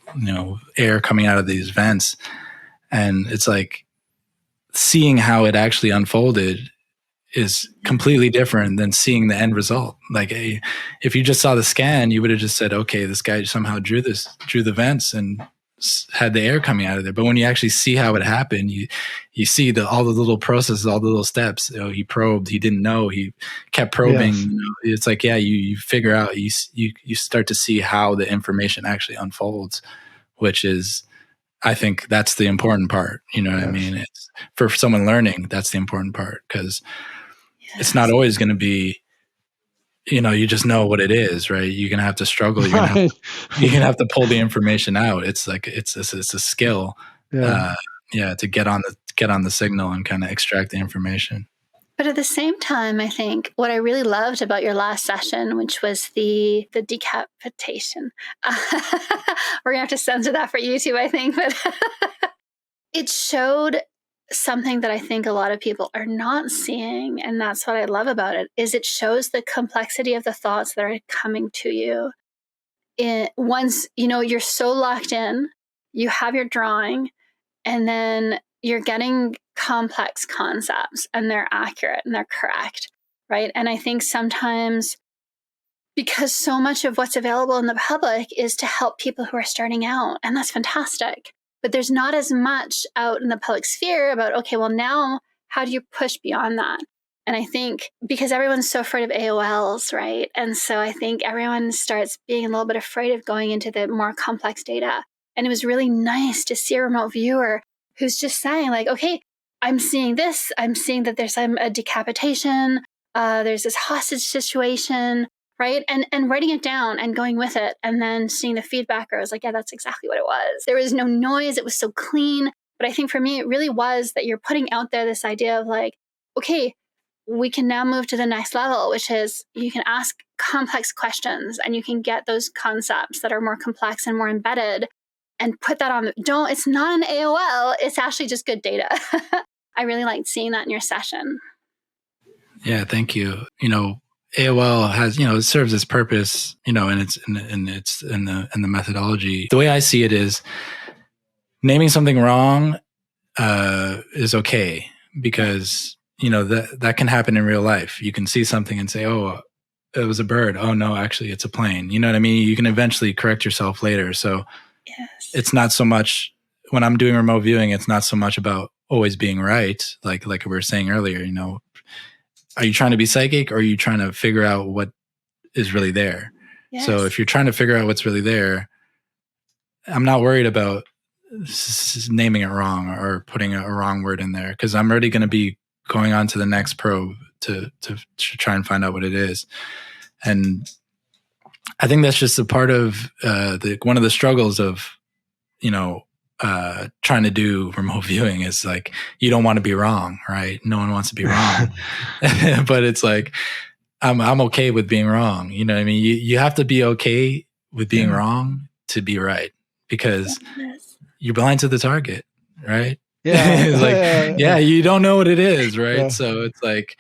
air coming out of these vents. And it's like seeing how it actually unfolded is completely different than seeing the end result. Like if you just saw the scan, you would have just said, okay, this guy somehow drew the vents and had the air coming out of there. But when you actually see how it happened, you see all the little processes, all the little steps. He probed, he didn't know, he kept probing. Yes. It's like, you figure out, you start to see how the information actually unfolds, which is, I think that's the important part. You know what I mean? It's for someone learning, that's the important part, because it's not always going to be, you just know what it is, right? You're going to have to struggle. You're going to have to pull the information out. It's like, it's a skill, to get on the signal and kind of extract the information. But at the same time, I think what I really loved about your last session, which was the decapitation, we're going to have to censor that for YouTube, I think, but it showed something that I think a lot of people are not seeing. And that's what I love about it, is it shows the complexity of the thoughts that are coming to you. Once, you're so locked in, you have your drawing, and then you're getting complex concepts, and they're accurate and they're correct, right? And I think sometimes, because so much of what's available in the public is to help people who are starting out, and that's fantastic, but there's not as much out in the public sphere about, okay, well, now how do you push beyond that? And I think because everyone's so afraid of AOLs, right? And so I think everyone starts being a little bit afraid of going into the more complex data. And it was really nice to see a remote viewer who's just saying, like, okay, I'm seeing this. I'm seeing that there's a decapitation. There's this hostage situation, right? And writing it down and going with it, and then seeing the feedback. I was like, yeah, that's exactly what it was. There was no noise. It was so clean. But I think for me, it really was that you're putting out there this idea of like, okay, we can now move to the next level, which is you can ask complex questions and you can get those concepts that are more complex and more embedded and put that on. It's not an AOL. It's actually just good data. I really liked seeing that in your session. Yeah, thank you. AOL has, it serves its purpose, and it's in the methodology. The way I see it is naming something wrong is okay, because that can happen in real life. You can see something and say, oh, it was a bird. Oh no, actually it's a plane. You know what I mean? You can eventually correct yourself later. So Yes. It's not so much when I'm doing remote viewing, it's not so much about always being right. Like we were saying earlier, are you trying to be psychic, or are you trying to figure out what is really there? Yes. So if you're trying to figure out what's really there, I'm not worried about naming it wrong or putting a wrong word in there, because I'm already going to be going on to the next probe to try and find out what it is. And I think that's just a part of one of the struggles of, trying to do remote viewing is like, you don't want to be wrong, right? No one wants to be wrong. But it's like, I'm okay with being wrong. You know what I mean? You have to be okay with being wrong to be right, because you're blind to the target, right? Yeah. It's like, you don't know what it is, right? Yeah. So it's like,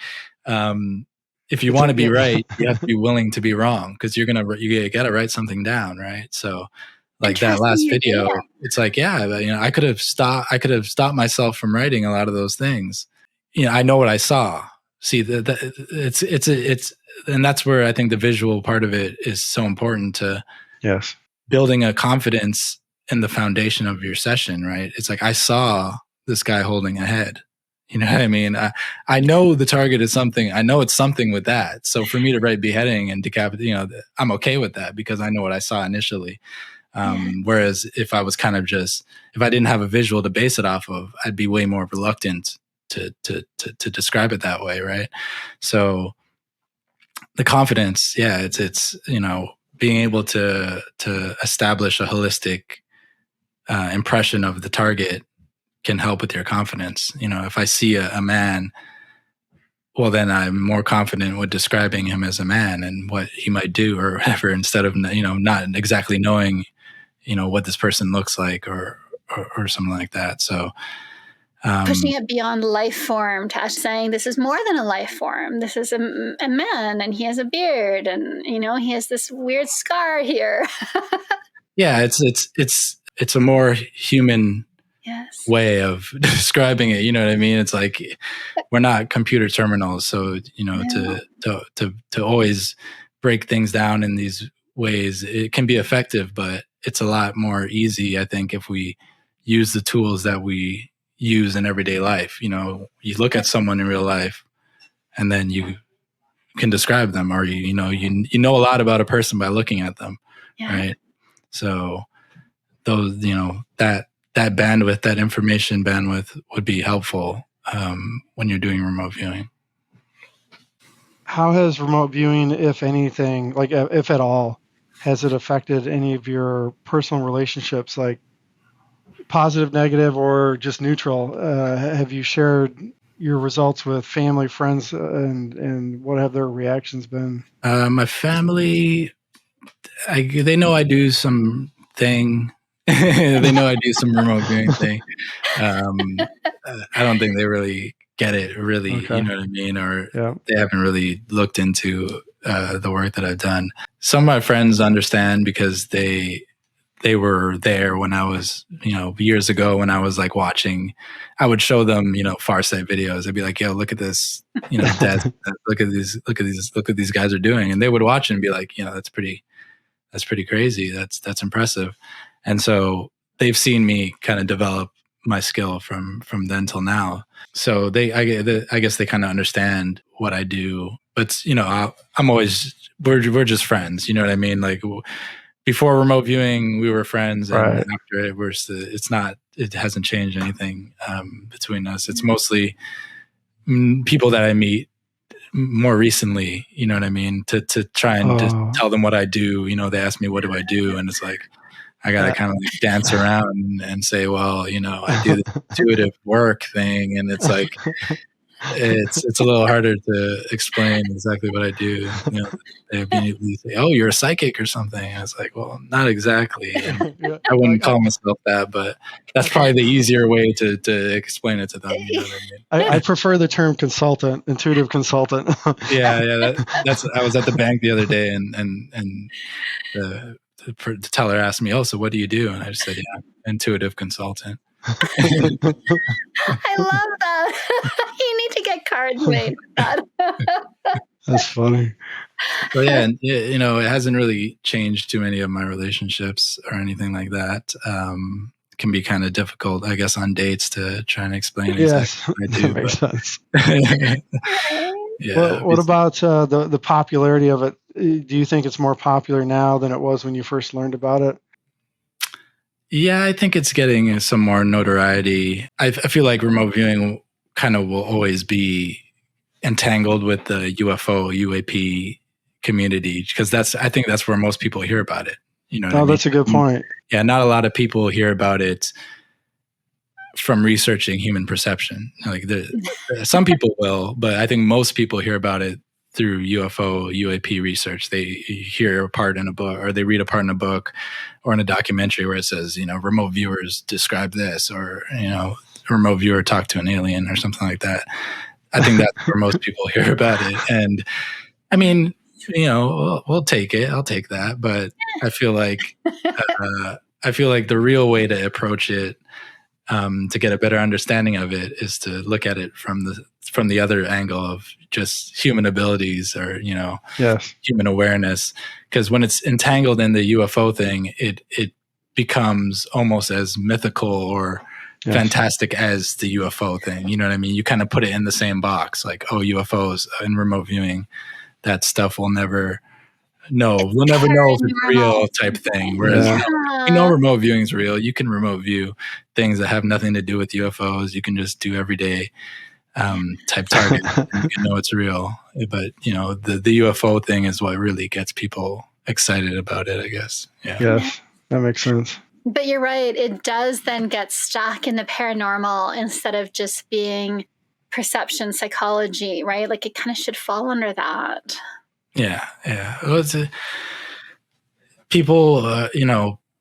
if you want to be right, you have to be willing to be wrong, because you got to write something down, right? So like that last video, it's like, I could have stopped myself from writing a lot of those things. I know what I saw. See, it's and that's where I think the visual part of it is so important to building a confidence in the foundation of your session, right? It's like, I saw this guy holding a head. You know what I mean? I know the target is something. I know it's something with that. So for me to write beheading and decapitate, I'm okay with that, because I know what I saw initially. Whereas if I was kind of if I didn't have a visual to base it off of, I'd be way more reluctant to describe it that way, right? So the confidence, it's being able to establish a holistic impression of the target can help with your confidence. If I see a man, well, then I'm more confident with describing him as a man and what he might do or whatever, instead of not exactly knowing what this person looks like or something like that. So pushing it beyond life form to saying this is more than a life form. This is a man, and he has a beard, and he has this weird scar here. It's a more human way of describing it. You know what I mean? It's like, we're not computer terminals, so to always break things down in these ways, it can be effective, but it's a lot more easy, I think, if we use the tools that we use in everyday life. You look at someone in real life, and then you can describe them, or you know a lot about a person by looking at them, right? So those, that bandwidth, that information bandwidth would be helpful when you're doing remote viewing. How has remote viewing, if anything, like if at all, has it affected any of your personal relationships, like positive, negative, or just neutral? Have you shared your results with family, friends, and what have their reactions been? My family, they know I do some thing. They know I do some remote viewing thing. I don't think they really get it, really. Okay. You know what I mean? Or they haven't really looked into the work that I've done. Some of my friends understand, because they were there when I was, years ago, when I was like watching. I would show them, Farsight videos. I'd be like, "Yo, look at this, death. look at these guys are doing," and they would watch it and be like, "That's pretty crazy. That's impressive." And so they've seen me kind of develop my skill from then till now. So I guess they kind of understand what I do. But I'm always, we're just friends. You know what I mean? Like, before remote viewing, we were friends, and after it hasn't changed anything between us. It's mostly people that I meet more recently. You know what I mean? To try and just tell them what I do. They ask me, what do I do? And it's like, I got to kind of like dance around and say, well, I do the intuitive work thing. And it's like, it's a little harder to explain exactly what I do. They immediately say, "Oh, you're a psychic or something." And it's like, well, not exactly. And Yeah. I wouldn't call myself that, but that's probably the easier way to explain it to them. You know what I mean? I prefer the term consultant, intuitive consultant. Yeah. That's. I was at the bank the other day, and the teller asked me, "Oh, so what do you do?" And I just said, "Yeah, intuitive consultant." I love that. You need to get cards made for that. That's funny. But yeah, and, it hasn't really changed too many of my relationships or anything like that. It can be kind of difficult, I guess, on dates to try and explain exactly what I do. That makes sense. Yeah. What about the popularity of it? Do you think it's more popular now than it was when you first learned about it? Yeah, I think it's getting some more notoriety. I feel like remote viewing kind of will always be entangled with the UAP community, because I think that's where most people hear about it. You know what I mean? That's a good point. Yeah, not a lot of people hear about it from researching human perception. Like some people will, but I think most people hear about it through UAP research. They hear a part in a book, or they read a part in a book or in a documentary where it says, remote viewers describe this, or, a remote viewer talked to an alien or something like that. I think that's where most people hear about it. And I mean, we'll take it. I'll take that. But I feel like the real way to approach it, to get a better understanding of it, is to look at it from the other angle of just human abilities, or human awareness. Because when it's entangled in the UFO thing, it becomes almost as mythical or fantastic as the UFO thing. You know what I mean? You kind of put it in the same box, like, oh, UFOs and remote viewing, that stuff we'll never know. We'll never know if it's real, type thing. Whereas remote viewing is real. You can remote view things that have nothing to do with UFOs. You can just do everyday type target. You can know it's real. But the UFO thing is what really gets people excited about it, I guess. Yeah. Yes, that makes sense. But you're right. It does then get stuck in the paranormal instead of just being perception psychology, right? Like it kind of should fall under that. Yeah. Well, people,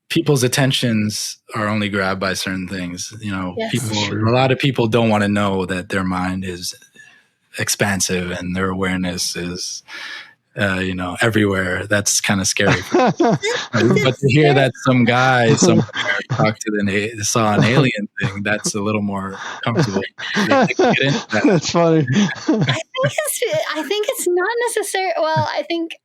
people's attentions are only grabbed by certain things. A lot of people don't want to know that their mind is expansive and their awareness is, everywhere. That's kind of scary. But to hear that some guy somewhere talked to saw an alien thing, that's a little more comfortable. That's funny. I think it's not necessary. Well,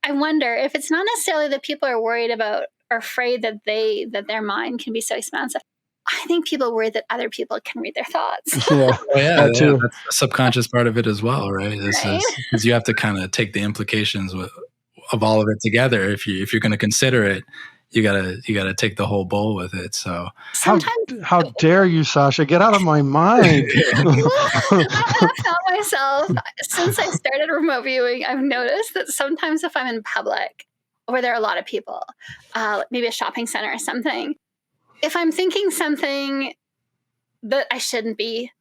I wonder if it's not necessarily that people are worried about or afraid that their mind can be so expansive. I think people worry that other people can read their thoughts. That too. That's the subconscious part of it as well, right? Because you have to kind of take the implications of all of it together. If you're going to consider it, you gotta take the whole bowl with it. So how dare you, Sasha? Get out of my mind. I found myself, since I started remote viewing, I've noticed that sometimes if I'm in public where there are a lot of people, maybe a shopping center or something, if I'm thinking something that I shouldn't be,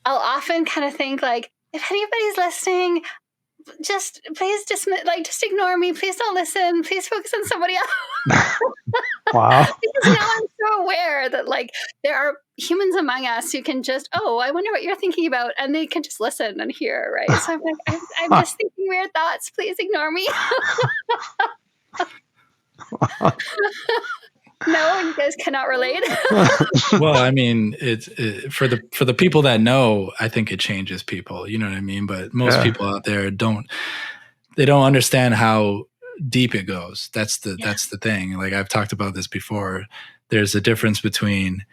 I'll often kind of think like, if anybody's listening, just ignore me. Please don't listen. Please focus on somebody else. Wow. Because now I'm so aware that there are humans among us who can just, I wonder what you're thinking about, and they can just listen and hear, right? So I'm like, I'm just thinking weird thoughts. Please ignore me. No, you guys cannot relate. Well, I mean, for the people that know, I think it changes people. You know what I mean? But most people out there don't understand how deep it goes. That's the thing. Like I've talked about this before. There's a difference between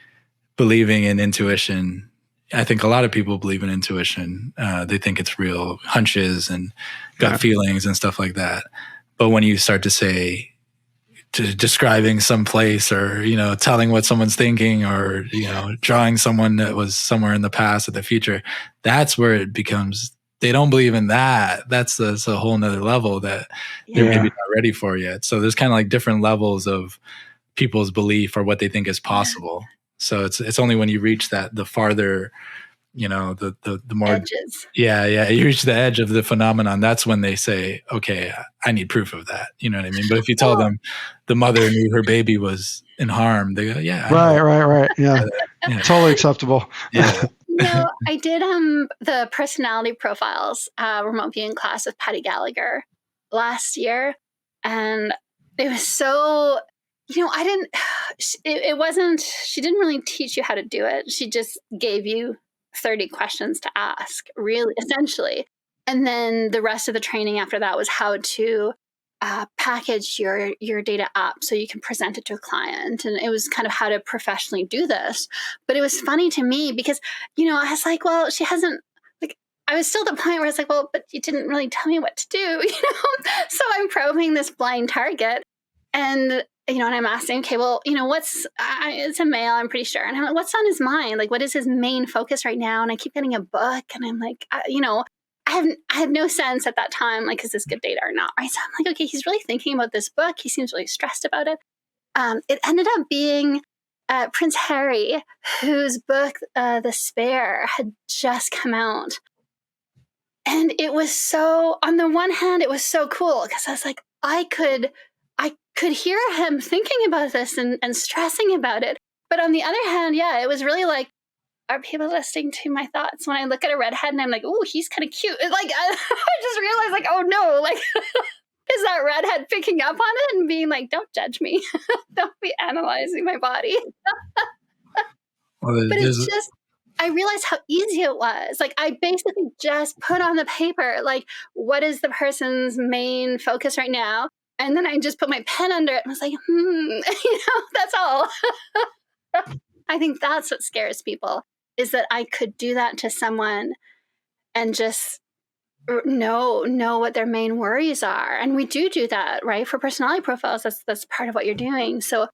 believing in intuition. I think a lot of people believe in intuition. They think it's real hunches and gut feelings and stuff like that. But when you start to say, describing some place, or telling what someone's thinking, or drawing someone that was somewhere in the past or the future, that's where it becomes, they don't believe in that. That's a whole nother level that they're maybe not ready for yet. So there's kind of like different levels of people's belief or what they think is possible. So it's only when you reach the farther the more edges. Yeah, you reach the edge of the phenomenon. That's when they say, okay, I need proof of that. You know what I mean? But if you tell them the mother knew her baby was in harm, they go, yeah, right. Yeah. Totally acceptable. Yeah. I did the personality profiles remote viewing class with Patty Gallagher last year, and it was so, she didn't really teach you how to do it. She just gave you 30 questions to ask, really, essentially. And then the rest of the training after that was how to package your data up so you can present it to a client. And it was kind of how to professionally do this. But it was funny to me because, I was like, well, she hasn't, I was still at the point where I was like, well, but you didn't really tell me what to do, So I'm probing this blind target. And, and I'm asking, okay, well, it's a male, I'm pretty sure. And I'm like, what's on his mind? Like, what is his main focus right now? And I keep getting a book and I'm like, I had no sense at that time, like, is this good data or not? Right. So I'm like, okay, he's really thinking about this book. He seems really stressed about it. It ended up being Prince Harry, whose book, The Spare, had just come out. And it was so, on the one hand, it was so cool because I was like, I could hear him thinking about this and stressing about it. But on the other hand, yeah, it was really like, are people listening to my thoughts? When I look at a redhead and I'm like, oh, he's kind of cute. It's like, I just realized, like, oh no, like, is that redhead picking up on it and being like, don't judge me. Don't be analyzing my body. But it's just, I realized how easy it was. Like, I basically just put on the paper, like, what is the person's main focus right now? And then I just put my pen under it and was like, that's all. I think that's what scares people, is that I could do that to someone and just know what their main worries are. And we do that, right? For personality profiles, that's part of what you're doing. So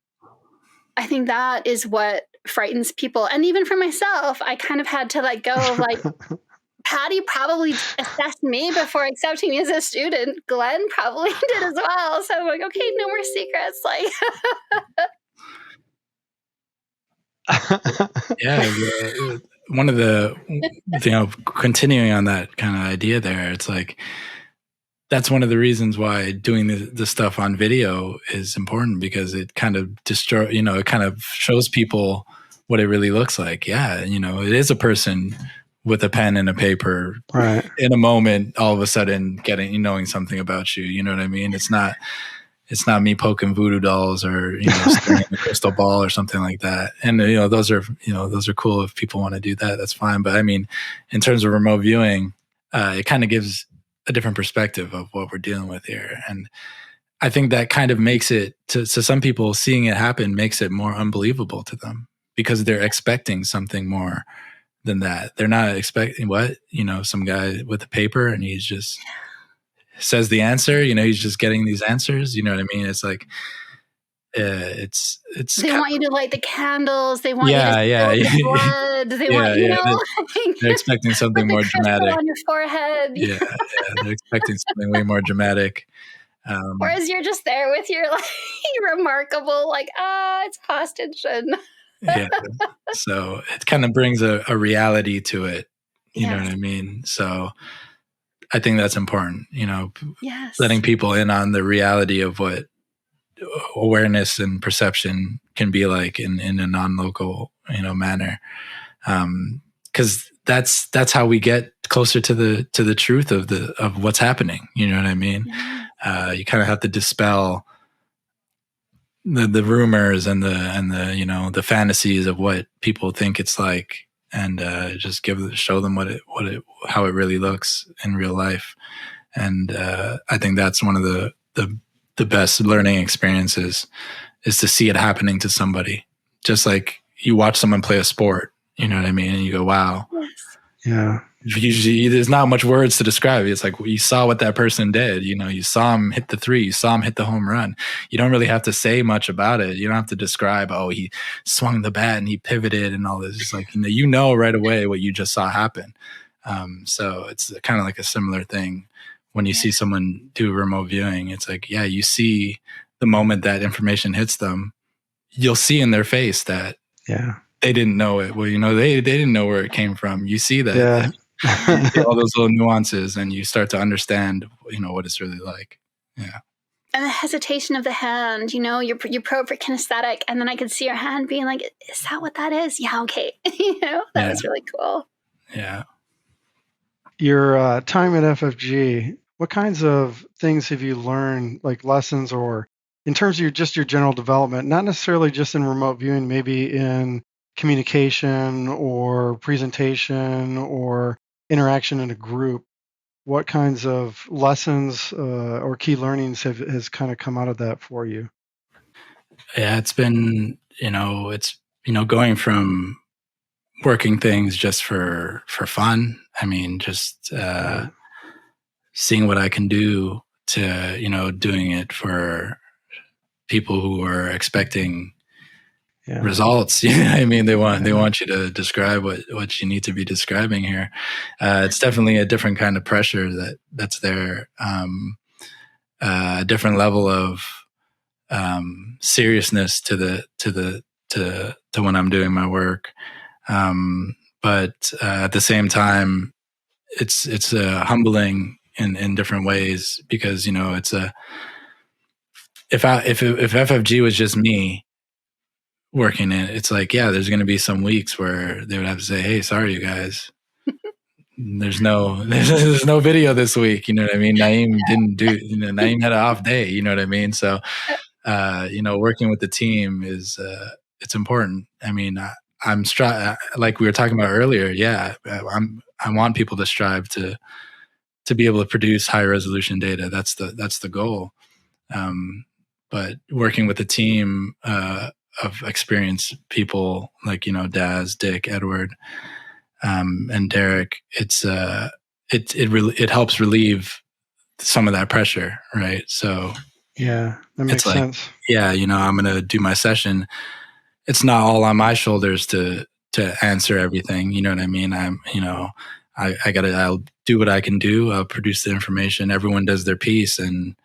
I think that is what frightens people. And even for myself, I kind of had to let go of, like, Patty probably assessed me before accepting me as a student. Glenn probably did as well. So I'm like, okay, no more secrets. Like, yeah, one of the, continuing on that kind of idea there, it's like, that's one of the reasons why doing the stuff on video is important, because it kind of it kind of shows people what it really looks like. Yeah, it is a person with a pen and a paper, right, in a moment, all of a sudden knowing something about you. You know what I mean? It's not me poking voodoo dolls or staring at a crystal ball or something like that. And those are cool if people want to do that. That's fine. But I mean, in terms of remote viewing, it kind of gives a different perspective of what we're dealing with here. And I think that kind of makes it to some people, seeing it happen makes it more unbelievable to them, because they're expecting something more than that. They're not expecting some guy with a paper and he's just says the answer, he's just getting these answers. You know what I mean? It's like, it's they want you to light the candles. They want you to spill the blood. They want, they're expecting something more dramatic on your forehead. Yeah, they're expecting something way more dramatic. Whereas you're just there with your, like, remarkable, like, it's hostage. And yeah. So it kind of brings a reality to it. You know what I mean? So I think that's important, letting people in on the reality of what awareness and perception can be like in a non-local, manner. Cause that's how we get closer to the truth of what's happening. You know what I mean? You kind of have to dispel the rumors and the fantasies of what people think it's like, and just show them how it really looks in real life. And I think that's one of the best learning experiences, is to see it happening to somebody. Just like you watch someone play a sport, you know what I mean? And you go, wow. Yes. Yeah. Usually there's not much words to describe it. It's like, you saw what that person did. You saw him hit the 3, you saw him hit the home run. You don't really have to say much about it. You don't have to describe, he swung the bat and he pivoted and all this. It's like, right away what you just saw happen. So it's kind of like a similar thing when you see someone do remote viewing. It's like, yeah, you see the moment that information hits them, you'll see in their face that they didn't know it. Well, they didn't know where it came from. You see that, Yeah. you see all those little nuances, and you start to understand, what it's really like. Yeah. And the hesitation of the hand, you probe for kinesthetic, and then I could see your hand being like, is that what that is? Yeah, okay. That was really cool. Yeah. Your time at FFG, what kinds of things have you learned, like lessons, or in terms of your general development, not necessarily just in remote viewing, maybe in communication or presentation or interaction in a group? What kinds of lessons or key learnings has kind of come out of that for you? Yeah, it's been, going from working things just for fun. I mean, just seeing what I can do to, doing it for people who are expecting results. I mean, they want you to describe what you need to be describing here. It's definitely a different kind of pressure that's there. A different level of seriousness to when I'm doing my work. But at the same time, it's humbling in different ways, because it's if FFG was just me working in it, it's like, yeah, there's going to be some weeks where they would have to say, hey, sorry, you guys, there's no video this week. You know what I mean? Nyiam didn't do. Nyiam had an off day. You know what I mean? So, working with the team is it's important. I mean, I'm like we were talking about earlier. Yeah, I want people to strive to be able to produce high resolution data. That's the goal. But working with a team of experienced people like Daz, Dick, Edward, and Derek, it helps relieve some of that pressure, right? So yeah, that makes sense. Yeah, I'm going to do my session. It's not all on my shoulders to answer everything. You know what I mean? I'll do what I can do. I'll produce the information. Everyone does their piece, and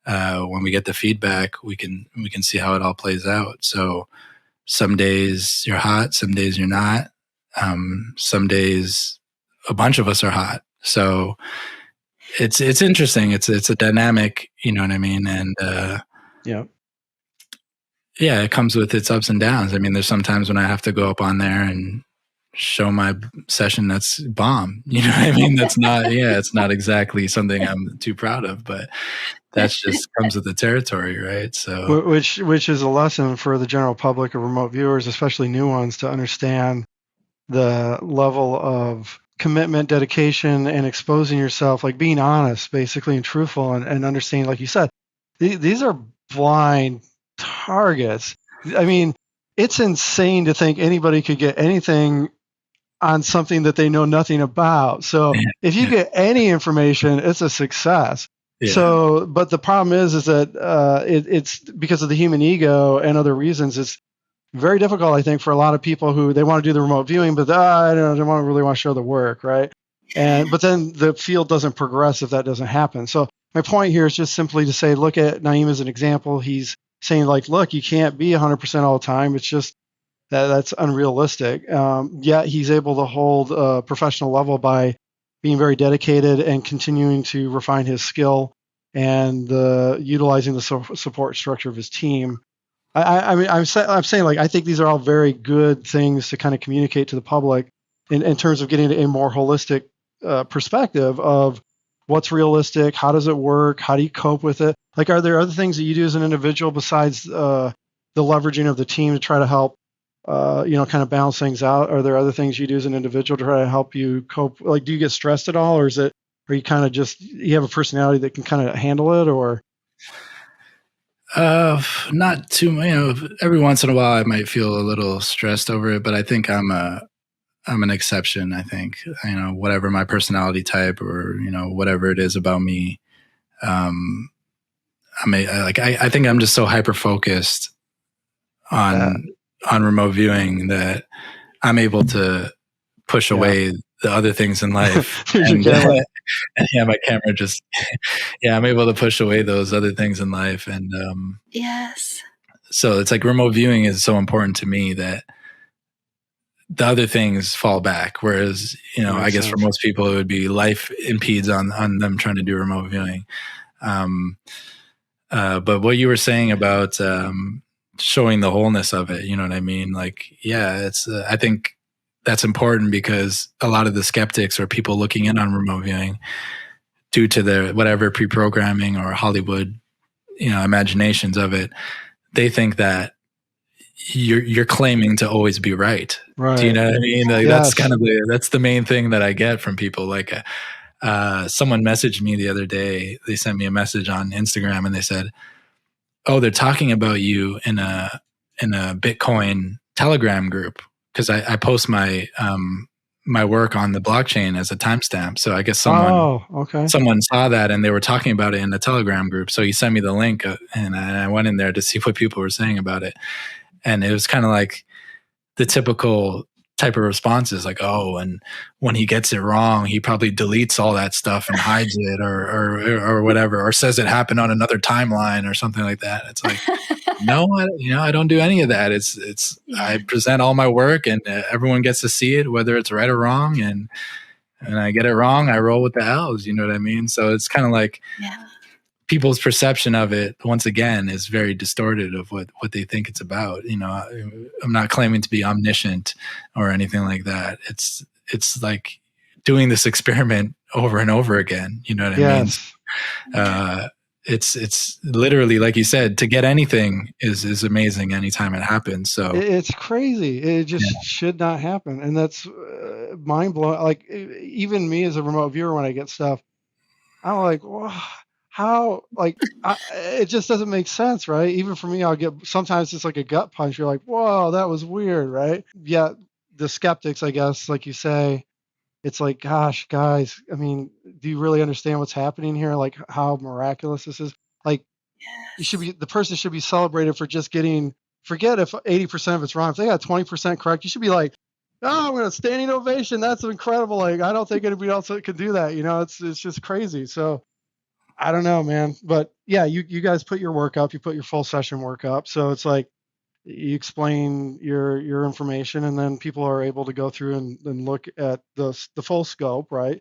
when we get the feedback, we can see how it all plays out. So some days you're hot, some days you're not. Some days a bunch of us are hot. So it's interesting. It's a dynamic, you know what I mean? And yeah, it comes with its ups and downs. I mean, there's sometimes when I have to go up on there and show my session that's bomb. You know what I mean? That's not, it's not exactly something I'm too proud of, but that's just comes with the territory, right? So, which is a lesson for the general public of remote viewers, especially new ones, to understand the level of commitment, dedication, and exposing yourself, like being honest, basically, and truthful, and understanding, like you said, these are blind targets. I mean, it's insane to think anybody could get anything on something that they know nothing about. So if you get any information, it's a success. Yeah. So, but the problem is that it's because of the human ego and other reasons. It's very difficult, I think, for a lot of people who they want to do the remote viewing, but I don't really want to show the work, right? But then the field doesn't progress if that doesn't happen. So my point here is just simply to say, look at Nyiam as an example. He's saying, like, look, you can't be 100% all the time. It's just that's unrealistic. Yet he's able to hold a professional level by being very dedicated and continuing to refine his skill and utilizing the support structure of his team. I mean, I'm saying, like, I think these are all very good things to kind of communicate to the public in terms of getting a more holistic perspective of what's realistic, how does it work, how do you cope with it? Like, are there other things that you do as an individual besides the leveraging of the team to try to help, kind of balance things out? Are there other things you do as an individual to try to help you cope? Like, do you get stressed at all, or are you kind of just, you have a personality that can kind of handle it, or? Not too, every once in a while I might feel a little stressed over it, but I think I'm an exception. I think, whatever my personality type or, whatever it is about me, I think I'm just so hyper focused on remote viewing that I'm able to push away the other things in life. And my camera just, I'm able to push away those other things in life. And yes. So it's like remote viewing is so important to me that the other things fall back. Whereas, I guess for most people, it would be life impedes on them trying to do remote viewing. But what you were saying about showing the wholeness of it, you know what I mean? Like, yeah, it's. I think that's important because a lot of the skeptics or people looking in on remote viewing, due to their whatever pre-programming or Hollywood, imaginations of it, they think that you're claiming to always be right. Right. Do you know what I mean? Like, yes. That's the main thing that I get from people. Like, someone messaged me the other day. They sent me a message on Instagram and they said, "Oh, they're talking about you in a Bitcoin Telegram group." Because I post my my work on the blockchain as a timestamp. So I guess someone saw that and they were talking about it in the Telegram group. So he sent me the link and I went in there to see what people were saying about it. And it was kind of like the typical type of responses, like, "Oh, and when he gets it wrong, he probably deletes all that stuff and hides it or whatever, or says it happened on another timeline or something like that." It's like, no, I don't do any of that. It's I present all my work and everyone gets to see it, whether it's right or wrong. And I get it wrong, I roll with the L's. You know what I mean? So it's kind of like, people's perception of it, once again, is very distorted of what they think it's about. I'm not claiming to be omniscient or anything like that. It's like doing this experiment over and over again. You know what I mean? It's literally, like you said, to get anything is amazing anytime it happens. So it's crazy. It just should not happen. And that's mind blowing. Like, even me as a remote viewer, when I get stuff, I'm like, wow. How, like, it just doesn't make sense, right? Even for me, sometimes it's like a gut punch. You're like, whoa, that was weird, right? Yeah, the skeptics, I guess, like you say, it's like, gosh, guys, I mean, do you really understand what's happening here? Like, how miraculous this is? Like, the person should be celebrated for just forget if 80% of it's wrong. If they got 20% correct, you should be like, "Oh, I'm going to standing ovation. That's incredible. Like, I don't think anybody else could do that." It's just crazy. So, I don't know, man. But yeah, you guys put your work up, you put your full session work up. So it's like you explain your information and then people are able to go through and look at the full scope, right?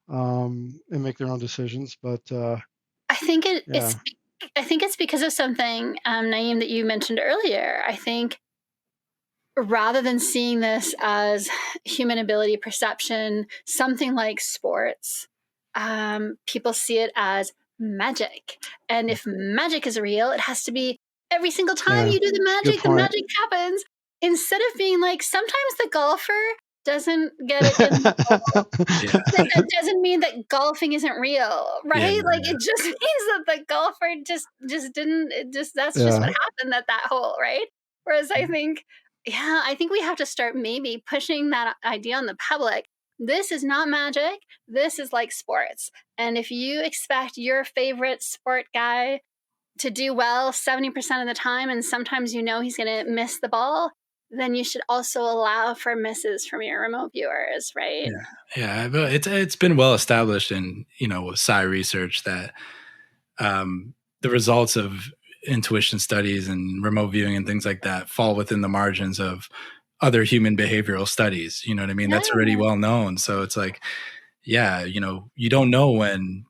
And make their own decisions. But I think it's because of something, Nyiam, that you mentioned earlier. I think rather than seeing this as human ability perception, something like sports, people see it as magic. And if magic is real, it has to be every single time you do the magic happens. Instead of being like, sometimes the golfer doesn't get it in that doesn't mean that golfing isn't real, right? It just means that the golfer just didn't, that's just what happened at that hole, right? Whereas I think we have to start maybe pushing that idea on the public. This is not magic. This is like sports. And if you expect your favorite sport guy to do well 70% of the time, and sometimes he's going to miss the ball, then you should also allow for misses from your remote viewers, right? Yeah. But it's been well established in, psi research that the results of intuition studies and remote viewing and things like that fall within the margins of other human behavioral studies. You know what I mean? That's already well known. So it's like, you don't know when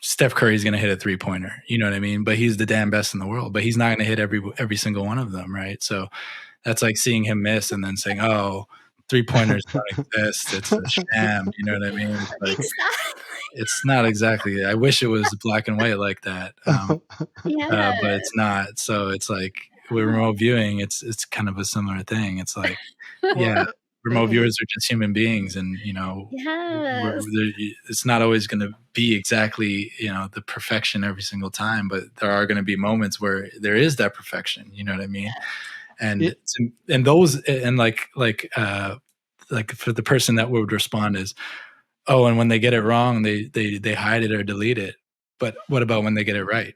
Steph Curry is going to hit a 3-pointer, you know what I mean? But he's the damn best in the world, but he's not going to hit every single one of them, right? So that's like seeing him miss and then saying, "Oh, 3-pointers don't exist. It's a sham." You know what I mean? Like, it's not exactly. I wish it was black and white like that, but it's not. So it's like with remote viewing, it's kind of a similar thing. It's like, remote viewers are just human beings, and it's not always going to be exactly the perfection every single time, but there are going to be moments where there is that perfection. You know what I mean? And those and like for the person that would respond is, "Oh, and when they get it wrong, they hide it or delete it." But what about when they get it right?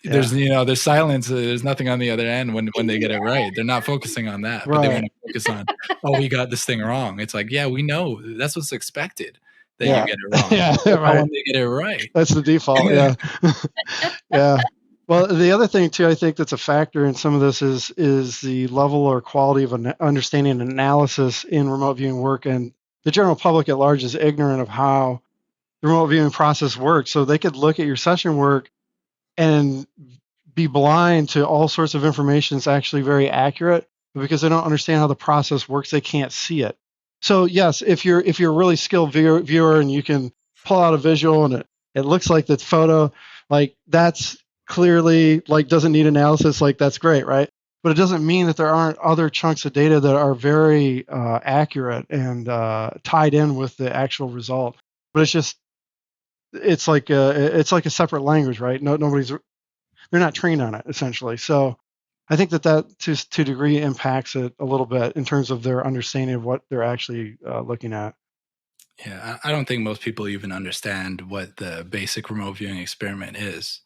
There's there's silence. There's nothing on the other end when they get it right. They're not focusing on that, but they want to focus on, "Oh, we got this thing wrong." It's like, we know that's what's expected, that you get it wrong. When they get it right, that's the default. Yeah. Well, the other thing too, I think that's a factor in some of this is the level or quality of an understanding and analysis in remote viewing work, and the general public at large is ignorant of how the remote viewing process works. So they could look at your session work and be blind to all sorts of information that's actually very accurate, but because they don't understand how the process works, they can't see it. So yes, if you're a really skilled viewer and you can pull out a visual and it looks like the photo, like that's clearly like doesn't need analysis, like that's great, right? But it doesn't mean that there aren't other chunks of data that are very accurate and tied in with the actual result. But it's like a separate language, right? They're not trained on it essentially. So I think that to a degree impacts it a little bit in terms of their understanding of what they're actually looking at. Yeah, I don't think most people even understand what the basic remote viewing experiment is.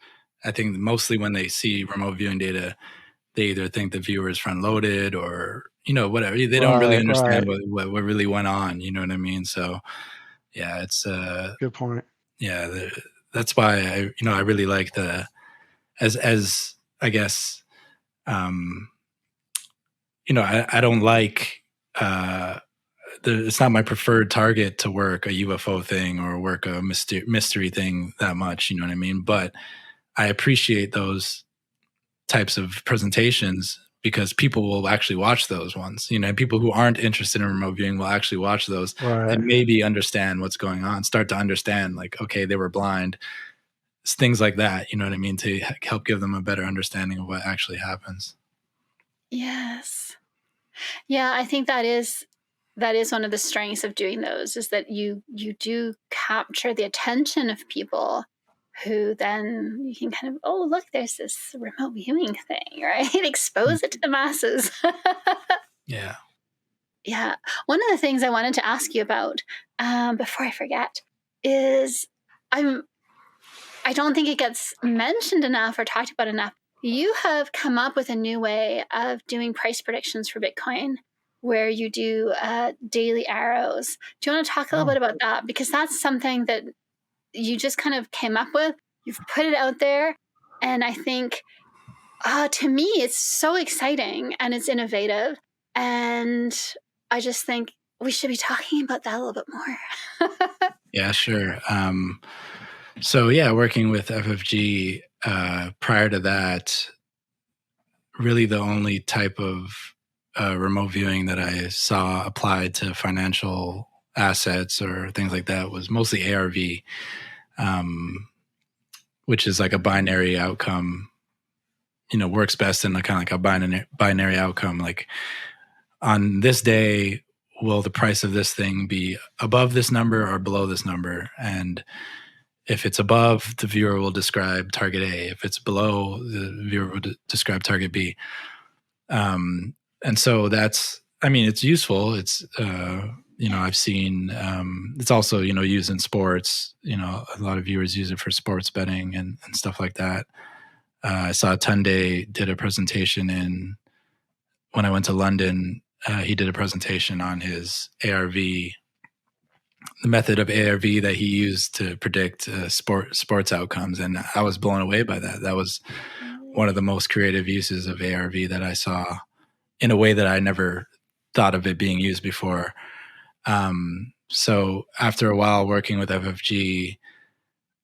I think mostly when they see remote viewing data, they either think the viewer is front loaded or, whatever. They don't really understand Right. what really went on. You know what I mean? So yeah, it's Good point. yeah, that's why I really like as I guess, I don't like, it's not my preferred target to work a UFO thing or work a mystery thing that much. You know what I mean? But I appreciate those types of presentations because people will actually watch those ones. People who aren't interested in remote viewing will actually watch those Right. and maybe understand what's going on, start to understand like, okay, they were blind, things like that. You know what I mean? To help give them a better understanding of what actually happens. Yes. Yeah, I think that is one of the strengths of doing those, is that you do capture the attention of people who then you can kind of, oh, look, there's this remote viewing thing, right? Expose it to the masses. Yeah. Yeah. One of the things I wanted to ask you about, before I forget, is I don't think it gets mentioned enough or talked about enough. You have come up with a new way of doing price predictions for Bitcoin where you do daily arrows. Do you want to talk a little bit about that? Because that's something that you just kind of came up with. You've put it out there. And I think, to me, it's so exciting and it's innovative. And I just think we should be talking about that a little bit more. Yeah, sure. So yeah, working with FFG, prior to that, really the only type of remote viewing that I saw applied to financial assets or things like that was mostly ARV, which is like a binary outcome, works best in a kind of like a binary outcome. Like on this day, will the price of this thing be above this number or below this number? And if it's above, the viewer will describe target A. If it's below, the viewer will describe target B. And so it's useful. It's, I've seen, it's also, used in sports. A lot of viewers use it for sports betting and stuff like that. I saw Tunde did a presentation when I went to London. He did a presentation on his ARV, the method of ARV that he used to predict sports outcomes. And I was blown away by that. That was one of the most creative uses of ARV that I saw in a way that I never thought of it being used before. So after a while working with FFG,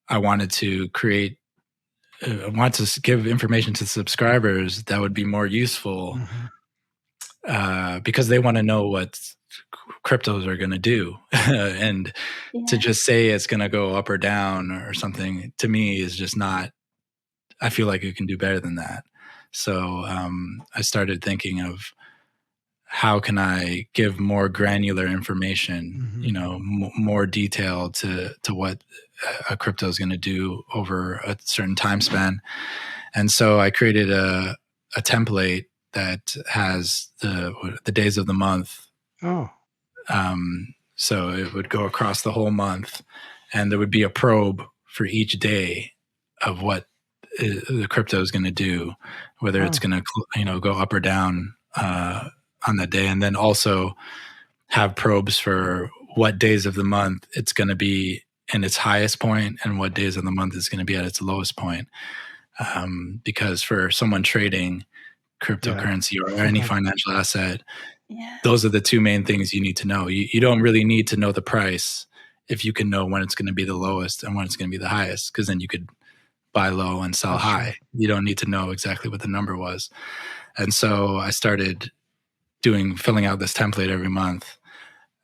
I wanted to give information to subscribers that would be more useful, because they want to know what cryptos are going to do. And to just say it's going to go up or down or something, to me is just not, I feel like it can do better than that. So I started thinking of how can I give more granular information, more detail to what a crypto is going to do over a certain time span. And so I created a template that has the days of the month. So it would go across the whole month, and there would be a probe for each day of what the crypto is going to do, whether it's going to, go up or down on that day, and then also have probes for what days of the month it's going to be in its highest point and what days of the month it's going to be at its lowest point. because for someone trading cryptocurrency or any financial asset, those are the two main things you need to know. You don't really need to know the price if you can know when it's going to be the lowest and when it's going to be the highest, because then you could buy low and sell high. You don't need to know exactly what the number was. And so I started filling out this template every month,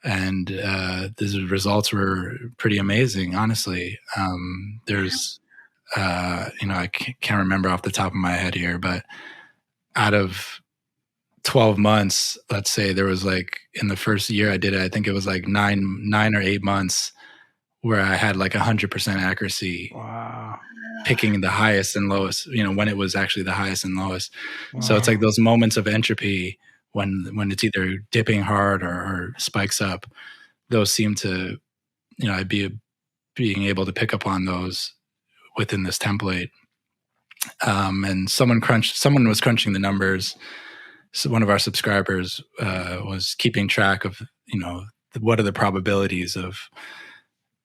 and the results were pretty amazing, honestly. There's, I can't remember off the top of my head here, but out of 12 months, let's say, there was like, in the first year I did it, I think it was like nine or 8 months where I had like 100% accuracy. Wow. Picking the highest and lowest, when it was actually the highest and lowest. Wow. So it's like those moments of entropy when it's either dipping hard or spikes up. Those seem to, I'd be being able to pick up on those within this template. And someone was crunching the numbers. So one of our subscribers was keeping track of, what are the probabilities of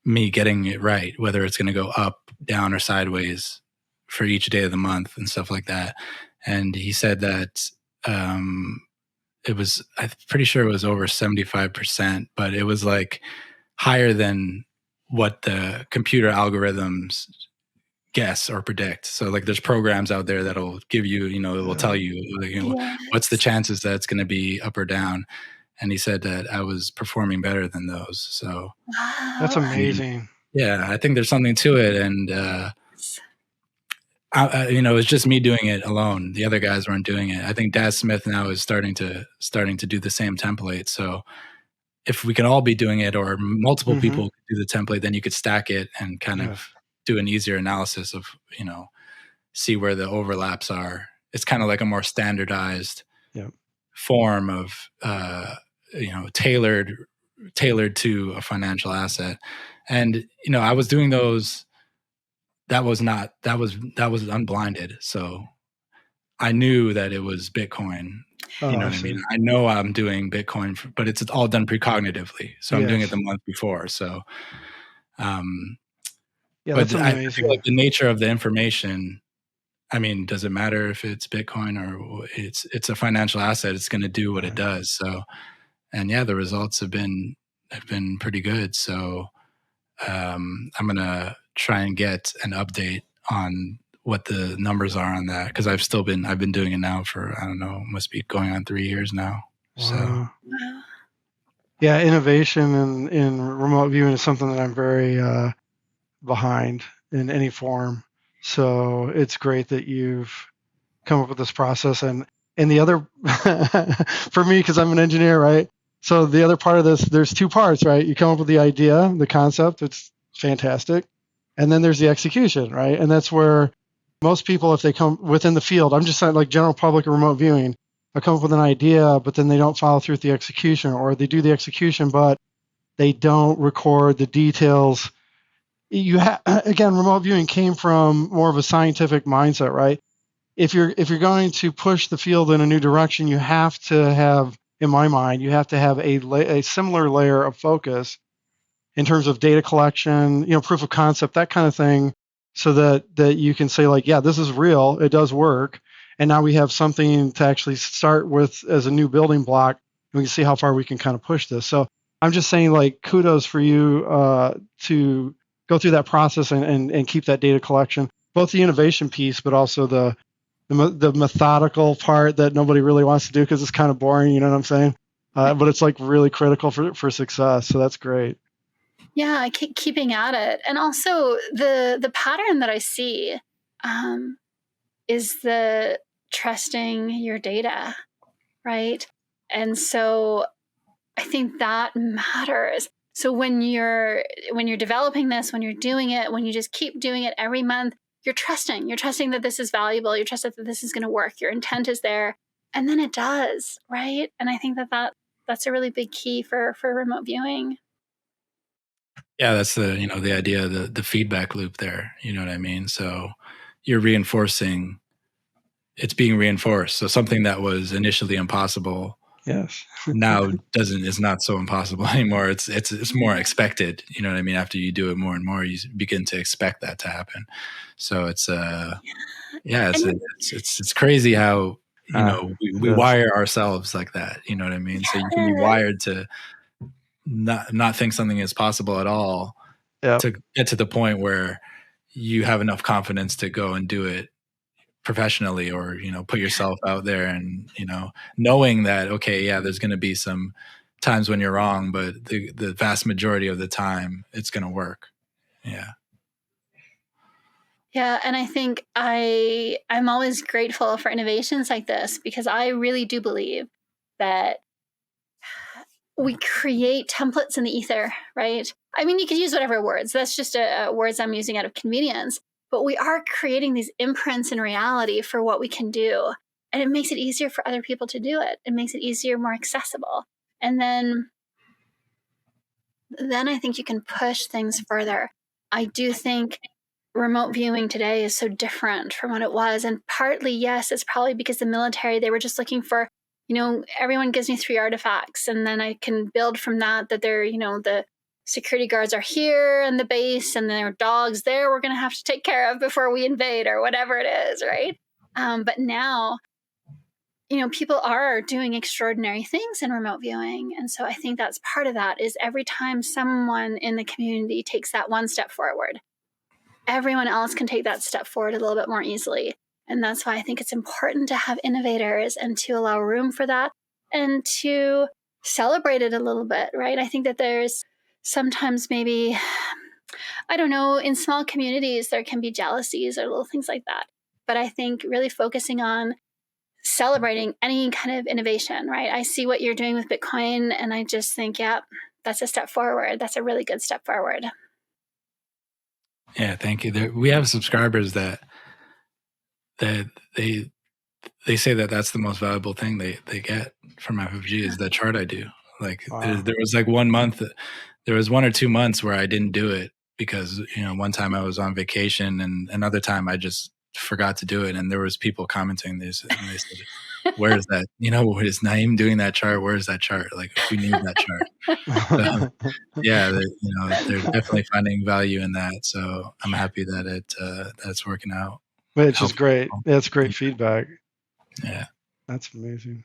me getting it right, whether it's going to go up, down, or sideways for each day of the month and stuff like that. And he said that I'm pretty sure it was over 75%, but it was like higher than what the computer algorithms guess or predict. So like there's programs out there that'll give you, it will tell you, what's the chances that it's going to be up or down. And he said that I was performing better than those. So that's amazing. Yeah, I think there's something to it. And, it's just me doing it alone. The other guys weren't doing it. I think Daz Smith now is starting to do the same template. So if we can all be doing it, or multiple people do the template, then you could stack it and kind of do an easier analysis of, see where the overlaps are. It's kind of like a more standardized form of, tailored to a financial asset. And, I was doing those, that was unblinded. So I knew that it was Bitcoin. You know what I mean? I know I'm doing Bitcoin, but it's all done precognitively. So I'm doing it the month before. So, but I feel like the nature of the information, I mean, does it matter if it's Bitcoin or it's a financial asset? It's going to do what it does. So, and the results have been pretty good. So I'm going to try and get an update on what the numbers are on that, because I've been doing it now for, I don't know, must be going on 3 years now. So innovation in remote viewing is something that I'm very behind in any form. So it's great that you've come up with this process. And the other for me, because I'm an engineer, right? So the other part of this, there's two parts, right? You come up with the idea, the concept, it's fantastic. And then there's the execution, right? And that's where most people, if they come within the field, I'm just saying like general public or remote viewing, I come up with an idea, but then they don't follow through with the execution, or they do the execution, but they don't record the details. Again, remote viewing came from more of a scientific mindset, right? If you're going to push the field in a new direction, you have to have, in my mind, you have to have a similar layer of focus in terms of data collection, proof of concept, that kind of thing, so that you can say like, this is real, it does work, and now we have something to actually start with as a new building block, and we can see how far we can kind of push this. So I'm just saying, like, kudos for you to go through that process and keep that data collection, both the innovation piece, but also the methodical part that nobody really wants to do because it's kind of boring, you know what I'm saying? But it's like really critical for success. So that's great. Yeah, I keep keeping at it. And also the pattern that I see is the trusting your data, right? And so I think that matters. So when you're developing this, when you're doing it, when you just keep doing it every month, you're trusting that this is valuable. You're trusting that this is going to work. Your intent is there, and then it does, right? And I think that's a really big key for remote viewing. Yeah, that's the idea of the feedback loop there. You know what I mean? So you're reinforcing, it's being reinforced. So something that was initially impossible, now is not so impossible anymore. It's more expected. You know what I mean? After you do it more and more, you begin to expect that to happen. So it's Yeah, And it's crazy how we Yes. wire ourselves like that. You know what I mean? So you can be wired to not think something is possible at all, Yep. to get to the point where you have enough confidence to go and do it professionally, or put yourself out there, and knowing that, okay, yeah, there's going to be some times when you're wrong, but the vast majority of the time it's going to work. Yeah. Yeah, and I think I'm always grateful for innovations like this, because I really do believe that we create templates in the ether, right? I mean, you could use whatever words. That's just words I'm using out of convenience. But we are creating these imprints in reality for what we can do. And it makes it easier for other people to do it. It makes it easier, more accessible. And then I think you can push things further. I do think remote viewing today is so different from what it was. And partly, yes, it's probably because the military, they were just looking for, everyone gives me 3 artifacts, and then I can build from that they're, the security guards are here in the base, and there are dogs there we're going to have to take care of before we invade, or whatever it is, right? But now, people are doing extraordinary things in remote viewing. And so I think that's part of that, is every time someone in the community takes that one step forward, everyone else can take that step forward a little bit more easily. And that's why I think it's important to have innovators and to allow room for that and to celebrate it a little bit, right? I think that there's sometimes, maybe, I don't know, in small communities, there can be jealousies or little things like that. But I think really focusing on celebrating any kind of innovation, right? I see what you're doing with Bitcoin, and I just think, yeah, that's a step forward. That's a really good step forward. Yeah, thank you. We have subscribers that they say that that's the most valuable thing they get from FFG is that chart I do. Like, Wow. there was like 1 month, there was 1 or 2 months where I didn't do it because one time I was on vacation, and another time I just forgot to do it, and there was people commenting this, and they said, "Where is that? Is Nyiam doing that chart? Where is that chart? Like, we need that chart." So, yeah, they're definitely finding value in that. So I'm happy that that's working out. Which is great. That's great feedback. Yeah. That's amazing.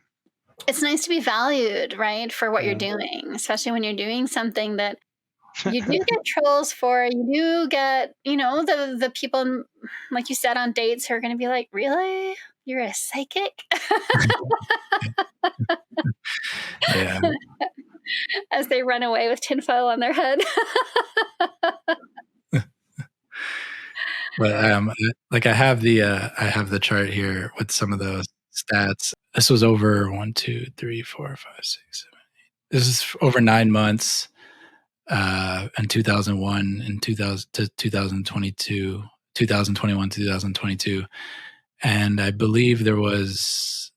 It's nice to be valued, right, for what you're doing, especially when you're doing something that you do get trolls for. You do get, the people, like you said, on dates who are going to be like, really? You're a psychic? Yeah. As they run away with tinfoil on their head. But like I have the chart here with some of those stats. This was over 1, 2, 3, 4, 5, 6, 7, 8. This is over 9 months, in 2001 and 2000 to 2022, 2021, 2022, and I believe there was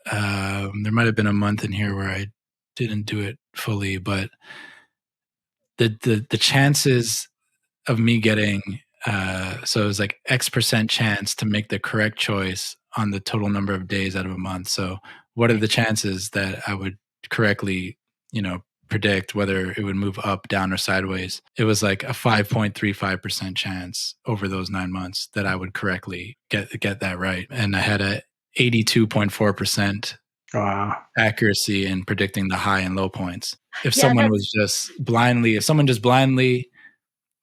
there might have been a month in here where I didn't do it fully, but the chances of me getting so it was like X% chance to make the correct choice on the total number of days out of a month. So what are the chances that I would correctly, predict whether it would move up, down, or sideways? It was like a 5.35% chance over those 9 months that I would correctly get that right. And I had a 82.4% accuracy in predicting the high and low points. If someone just blindly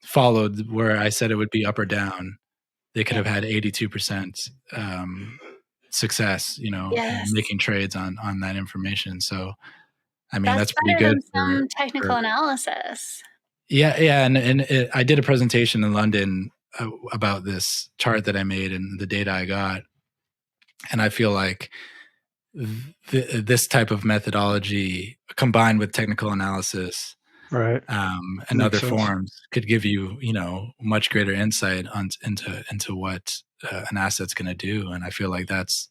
followed where I said it would be up or down, they could have had 82% success, making trades on that information. So, I mean, that's pretty good for some technical analysis. Yeah, and I did a presentation in London about this chart that I made and the data I got, and I feel like this type of methodology combined with technical analysis, right, and other forms could give you, much greater insight into what an asset's going to do. And I feel like that's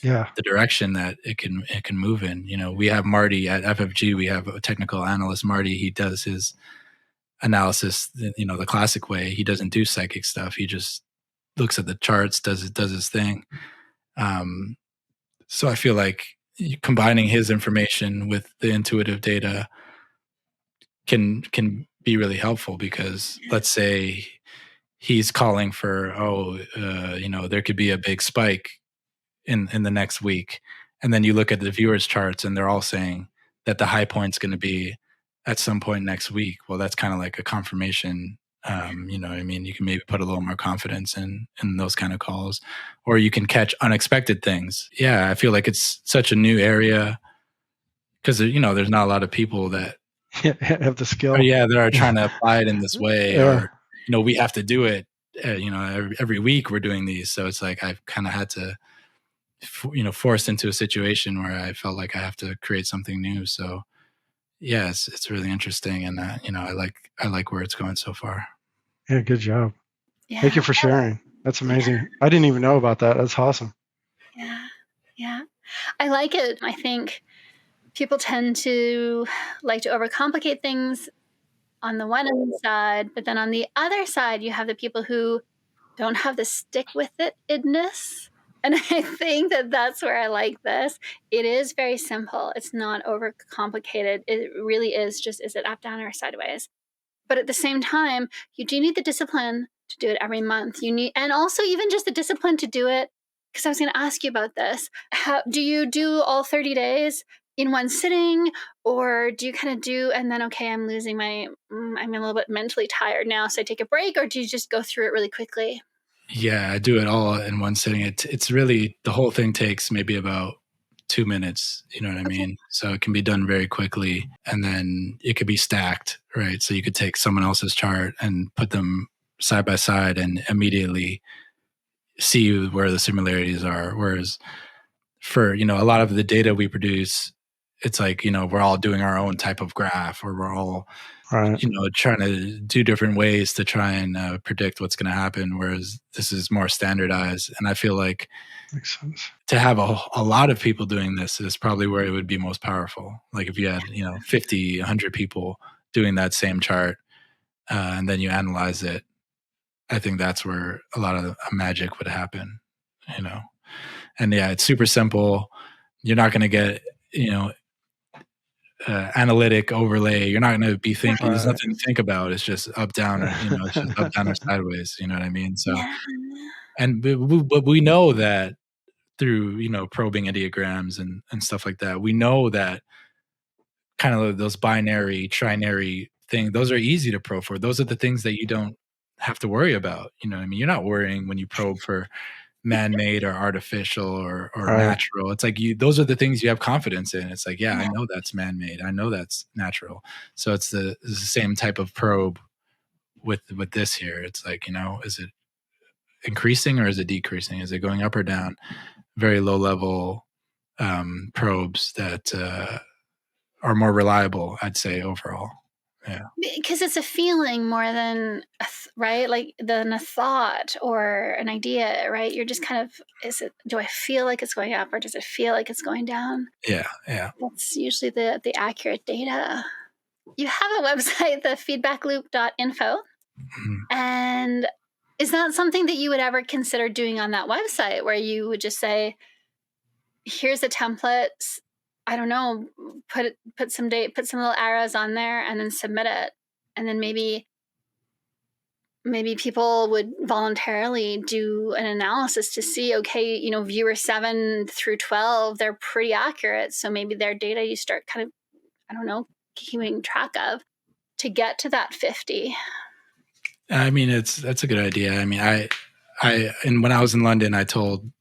the direction that it can move in. We have Marty at FFG. We have a technical analyst, Marty. He does his analysis, the classic way. He doesn't do psychic stuff. He just looks at the charts, does his thing. So I feel like combining his information with the intuitive data can be really helpful, because let's say he's calling for, there could be a big spike in the next week. And then you look at the viewers charts and they're all saying that the high point's going to be at some point next week. Well, that's kind of like a confirmation. You know what I mean? You can maybe put a little more confidence in those kind of calls, or you can catch unexpected things. Yeah, I feel like it's such a new area because, there's not a lot of people that have the skill. that are trying to apply it in this way, Yeah. or, we have to do it, every week we're doing these. So it's like I've kind of had to, forced into a situation where I felt like I have to create something new. So yeah, it's really interesting. And, I like where it's going so far. Yeah, good job. Yeah. Thank you for sharing. That's amazing. Yeah. I didn't even know about that. That's awesome. Yeah. I like it. I think people tend to like to overcomplicate things on the one side, but then on the other side, you have the people who don't have the stick with it-ness. And I think that that's where I like this. It is very simple. It's not overcomplicated. It really is just, is it up, down, or sideways? But at the same time, you do need the discipline to do it every month. And also even just the discipline to do it, because I was going to ask you about this. Do you do all 30 days in one sitting, or do you kind of do, and then, okay, I'm a little bit mentally tired now, so I take a break, or do you just go through it really quickly? Yeah, I do it all in one sitting. It's really, the whole thing takes maybe about 2 minutes, you know what I mean? So it can be done very quickly, and then it could be stacked, right? So you could take someone else's chart and put them side by side and immediately see where the similarities are. Whereas for, a lot of the data we produce, it's like, we're all doing our own type of graph, or we're all, right, trying to do different ways to try and predict what's going to happen. Whereas this is more standardized. And I feel like makes sense. To have a lot of people doing this is probably where it would be most powerful. Like if you had, 50, 100 people doing that same chart, and then you analyze it, I think that's where a lot of magic would happen, And yeah, it's super simple. You're not going to get, analytic overlay. You're not going to be thinking. There's nothing to think about. It's just up, down, or it's just up, down, or sideways. You know what I mean? So, but we know that through probing ideograms and stuff like that, we know that kind of those binary, trinary thing. Those are easy to probe for. Those are the things that you don't have to worry about. You know what I mean? You're not worrying when you probe for man-made or artificial or right, natural. It's like those are the things you have confidence in. It's like, I know that's man-made. I know that's natural. So it's the same type of probe with this here. It's like, is it increasing or is it decreasing? Is it going up or down? Very low level probes that are more reliable, I'd say, overall. Yeah. Because it's a feeling more than, right? Like than a thought or an idea, right? You're just kind of, do I feel like it's going up, or does it feel like it's going down? Yeah. That's usually the accurate data. You have a website, thefeedbackloop.info. Mm-hmm. And is that something that you would ever consider doing on that website, where you would just say, here's a template, I don't know, put some little arrows on there and then submit it. And then maybe people would voluntarily do an analysis to see, okay, viewer 7 through 12, they're pretty accurate. So maybe their data you start kind of, I don't know, keeping track of to get to that 50. I mean, that's a good idea. I mean, and when I was in London, I told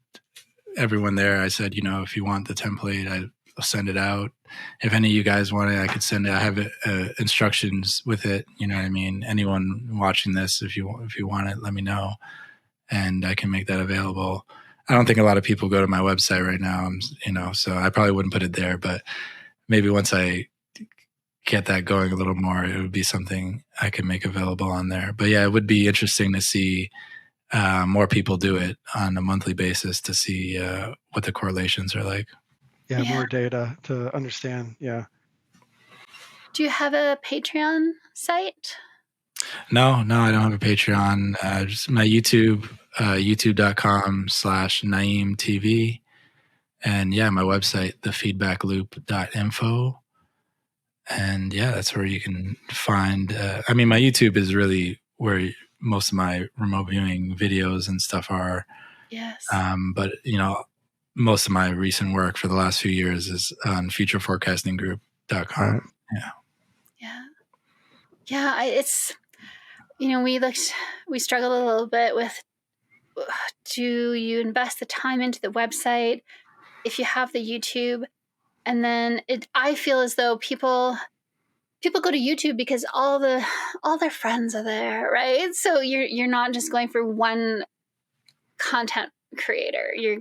everyone there, I said, if you want the template, I'll send it out. If any of you guys want it, I could send it. I have instructions with it. You know what I mean? Anyone watching this, if you want it, let me know, and I can make that available. I don't think a lot of people go to my website right now, so I probably wouldn't put it there. But maybe once I get that going a little more, it would be something I can make available on there. But yeah, it would be interesting to see more people do it on a monthly basis to see what the correlations are like. Yeah, more data to understand. Yeah. Do you have a Patreon site? No, I don't have a Patreon. Just my YouTube, youtube.com/NyiamTV. And yeah, my website, thefeedbackloop.info. And yeah, that's where you can find, my YouTube is really where most of my remote viewing videos and stuff are. Yes. But most of my recent work for the last few years is on futureforecastinggroup.com. Right. Yeah. It's, we struggled a little bit with, do you invest the time into the website if you have the YouTube? And then I feel as though people go to YouTube because all their friends are there, right? So you're not just going for one content creator. You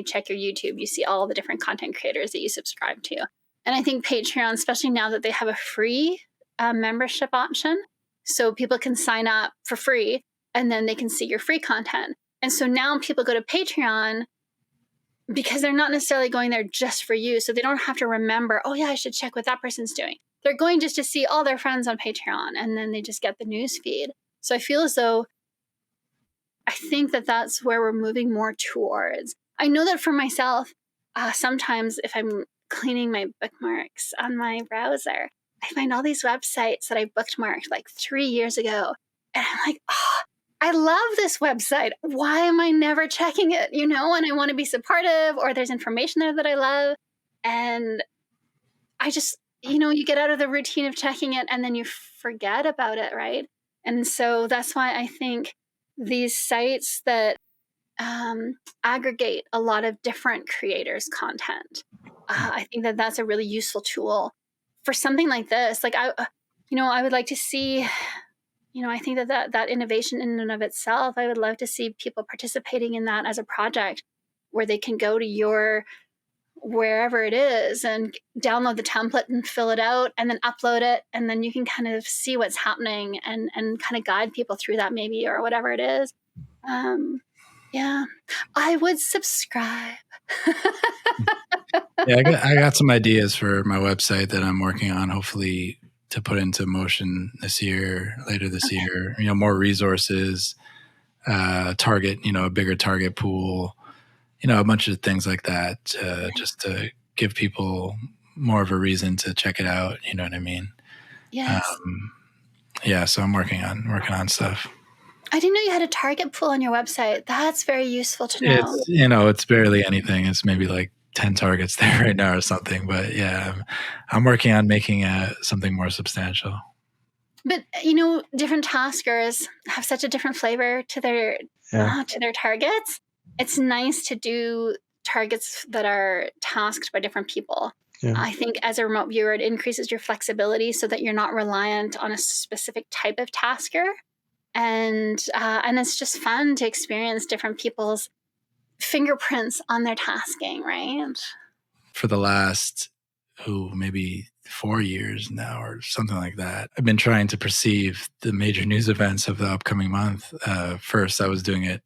check your YouTube, you see all the different content creators that you subscribe to. And I think Patreon, especially now that they have a free membership option, so people can sign up for free and then they can see your free content. And so now people go to Patreon because they're not necessarily going there just for you. So they don't have to remember, oh yeah, I should check what that person's doing. They're going just to see all their friends on Patreon, and then they just get the news feed. So I feel as though, I think that that's where we're moving more towards. I know that for myself, sometimes if I'm cleaning my bookmarks on my browser, I find all these websites that I bookmarked like 3 years ago. And I'm like, oh, I love this website. Why am I never checking it? And I want to be supportive, or there's information there that I love. And I just, you get out of the routine of checking it and then you forget about it, right? And so that's why I think these sites that aggregate a lot of different creators' content, I think that that's a really useful tool for something like this. Like I would like to see, I think that innovation in and of itself, I would love to see people participating in that as a project where they can go to wherever it is and download the template and fill it out and then upload it. And then you can kind of see what's happening and kind of guide people through that maybe, or whatever it is. Yeah, I would subscribe. Yeah, I got some ideas for my website that I'm working on, hopefully to put into motion later this year. More resources, target, a bigger target pool, a bunch of things like that, just to give people more of a reason to check it out. You know what I mean? Yes. Yeah. So I'm working on stuff. I didn't know you had a target pool on your website. That's very useful to know. It's barely anything. It's maybe like 10 targets there right now or something. But yeah, I'm working on making something more substantial. But different taskers have such a different flavor to their targets. It's nice to do targets that are tasked by different people. Yeah. I think as a remote viewer, it increases your flexibility so that you're not reliant on a specific type of tasker. And it's just fun to experience different people's fingerprints on their tasking, right? For the last, maybe 4 years now or something like that, I've been trying to perceive the major news events of the upcoming month. First, I was doing it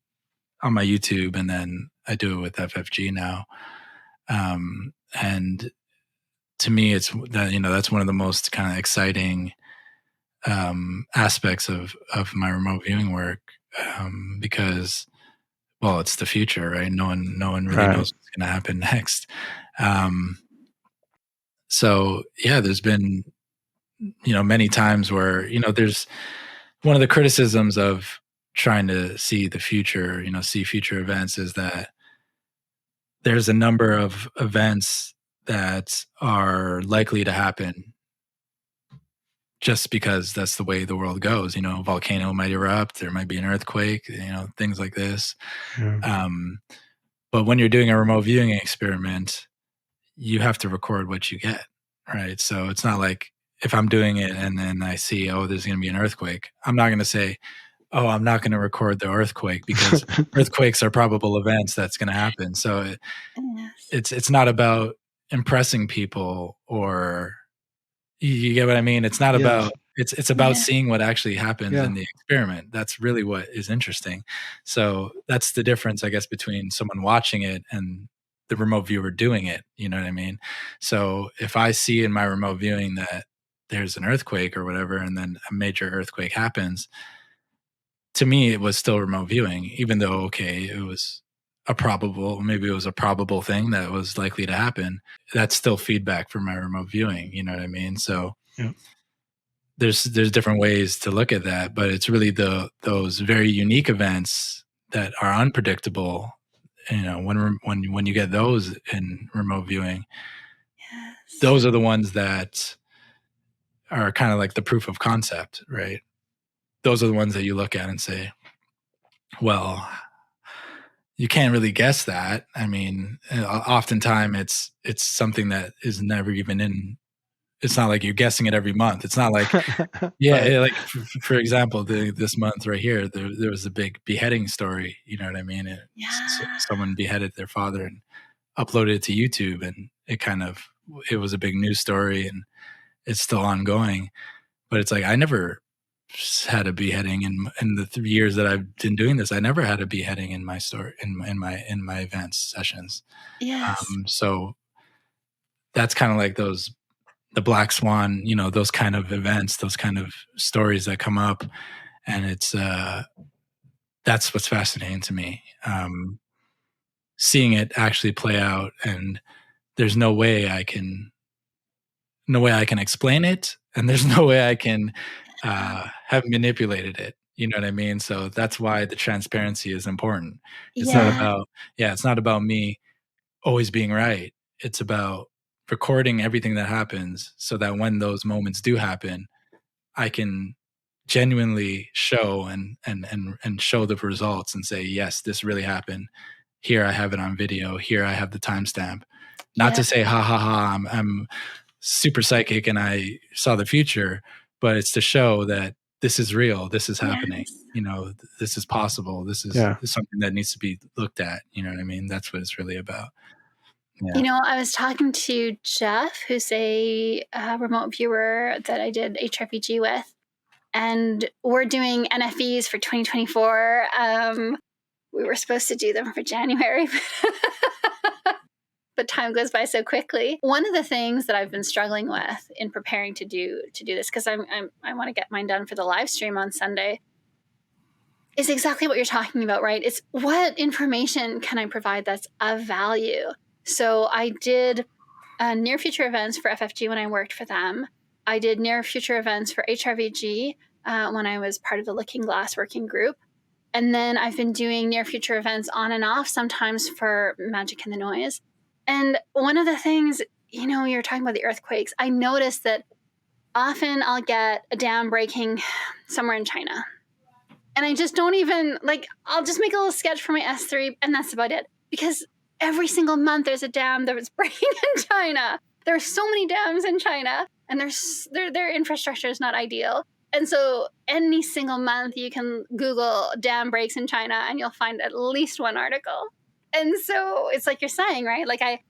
on my YouTube, and then I do it with FFG now. And to me, it's that, that's one of the most kind of exciting aspects of my remote viewing work, because, well, it's the future, right? No one really knows what's going to happen next. So yeah, there's been, many times where, there's one of the criticisms of trying to see the future, see future events, is that there's a number of events that are likely to happen just because that's the way the world goes. A volcano might erupt, there might be an earthquake, things like this. Yeah. But when you're doing a remote viewing experiment, you have to record what you get, right? So it's not like if I'm doing it and then I see, oh, there's going to be an earthquake, I'm not going to say, oh, I'm not going to record the earthquake, because earthquakes are probable events that's going to happen. So it's not about impressing people, or you get what I mean? It's not about, it's about seeing what actually happens in the experiment. That's really what is interesting. So that's the difference, I guess, between someone watching it and the remote viewer doing it. You know what I mean? So if I see in my remote viewing that there's an earthquake or whatever, and then a major earthquake happens, to me, it was still remote viewing, even though, okay, it was a probable thing that was likely to happen. That's still feedback from my remote viewing. You know what I mean? So there's different ways to look at that, but it's really those very unique events that are unpredictable. When you get those in remote viewing, Yes. those are the ones that are kind of like the proof of concept, right? Those are the ones that you look at and say, well, you can't really guess that. I mean, oftentimes it's something that is never even in. It's not like you're guessing it every month. It's not like, yeah, Right. like for example, this month right here, there was a big beheading story. You know what I mean? Yeah. Someone beheaded their father and uploaded it to YouTube, and it was a big news story, and it's still ongoing. But it's like I never had a beheading in the 3 years that I've been doing this. I never had a beheading in my story in my events sessions. Yes. So that's kind of like the black swan, those kind of events, those kind of stories that come up, and it's that's what's fascinating to me. Seeing it actually play out, and there's no way I can explain it, and there's no way I can have manipulated it. You know what I mean? So that's why the transparency is important. It's not Yeah. about it's not about me always being right. It's about recording everything that happens so that when those moments do happen, I can genuinely show and show the results and say, yes, this really happened. Here I have it on video. Here I have the timestamp. Not Yeah. to say, ha ha ha, I'm super psychic and I saw the future, but it's to show that this is real. This is happening. Yes. This is possible. This is something that needs to be looked at. You know what I mean? That's what it's really about. Yeah. I was talking to Jeff, who's a remote viewer that I did HRVG with, and we're doing NFEs for 2024. We were supposed to do them for January, but time goes by so quickly. One of the things that I've been struggling with in preparing to do this, because I want to get mine done for the live stream on Sunday, is exactly what you're talking about, right? It's what information can I provide that's of value? So I did near future events for FFG when I worked for them. I did near future events for HRVG when I was part of the Looking Glass working group. And then I've been doing near future events on and off, sometimes for Magic in the Noise. And one of the things, you're talking about the earthquakes, I noticed that often I'll get a dam breaking somewhere in China. And I just don't even, I'll just make a little sketch for my S3, and that's about it. Because every single month there's a dam that was breaking in China. There are so many dams in China, and their infrastructure is not ideal. And so any single month you can Google dam breaks in China, and you'll find at least one article. And so it's like you're saying, right? Like I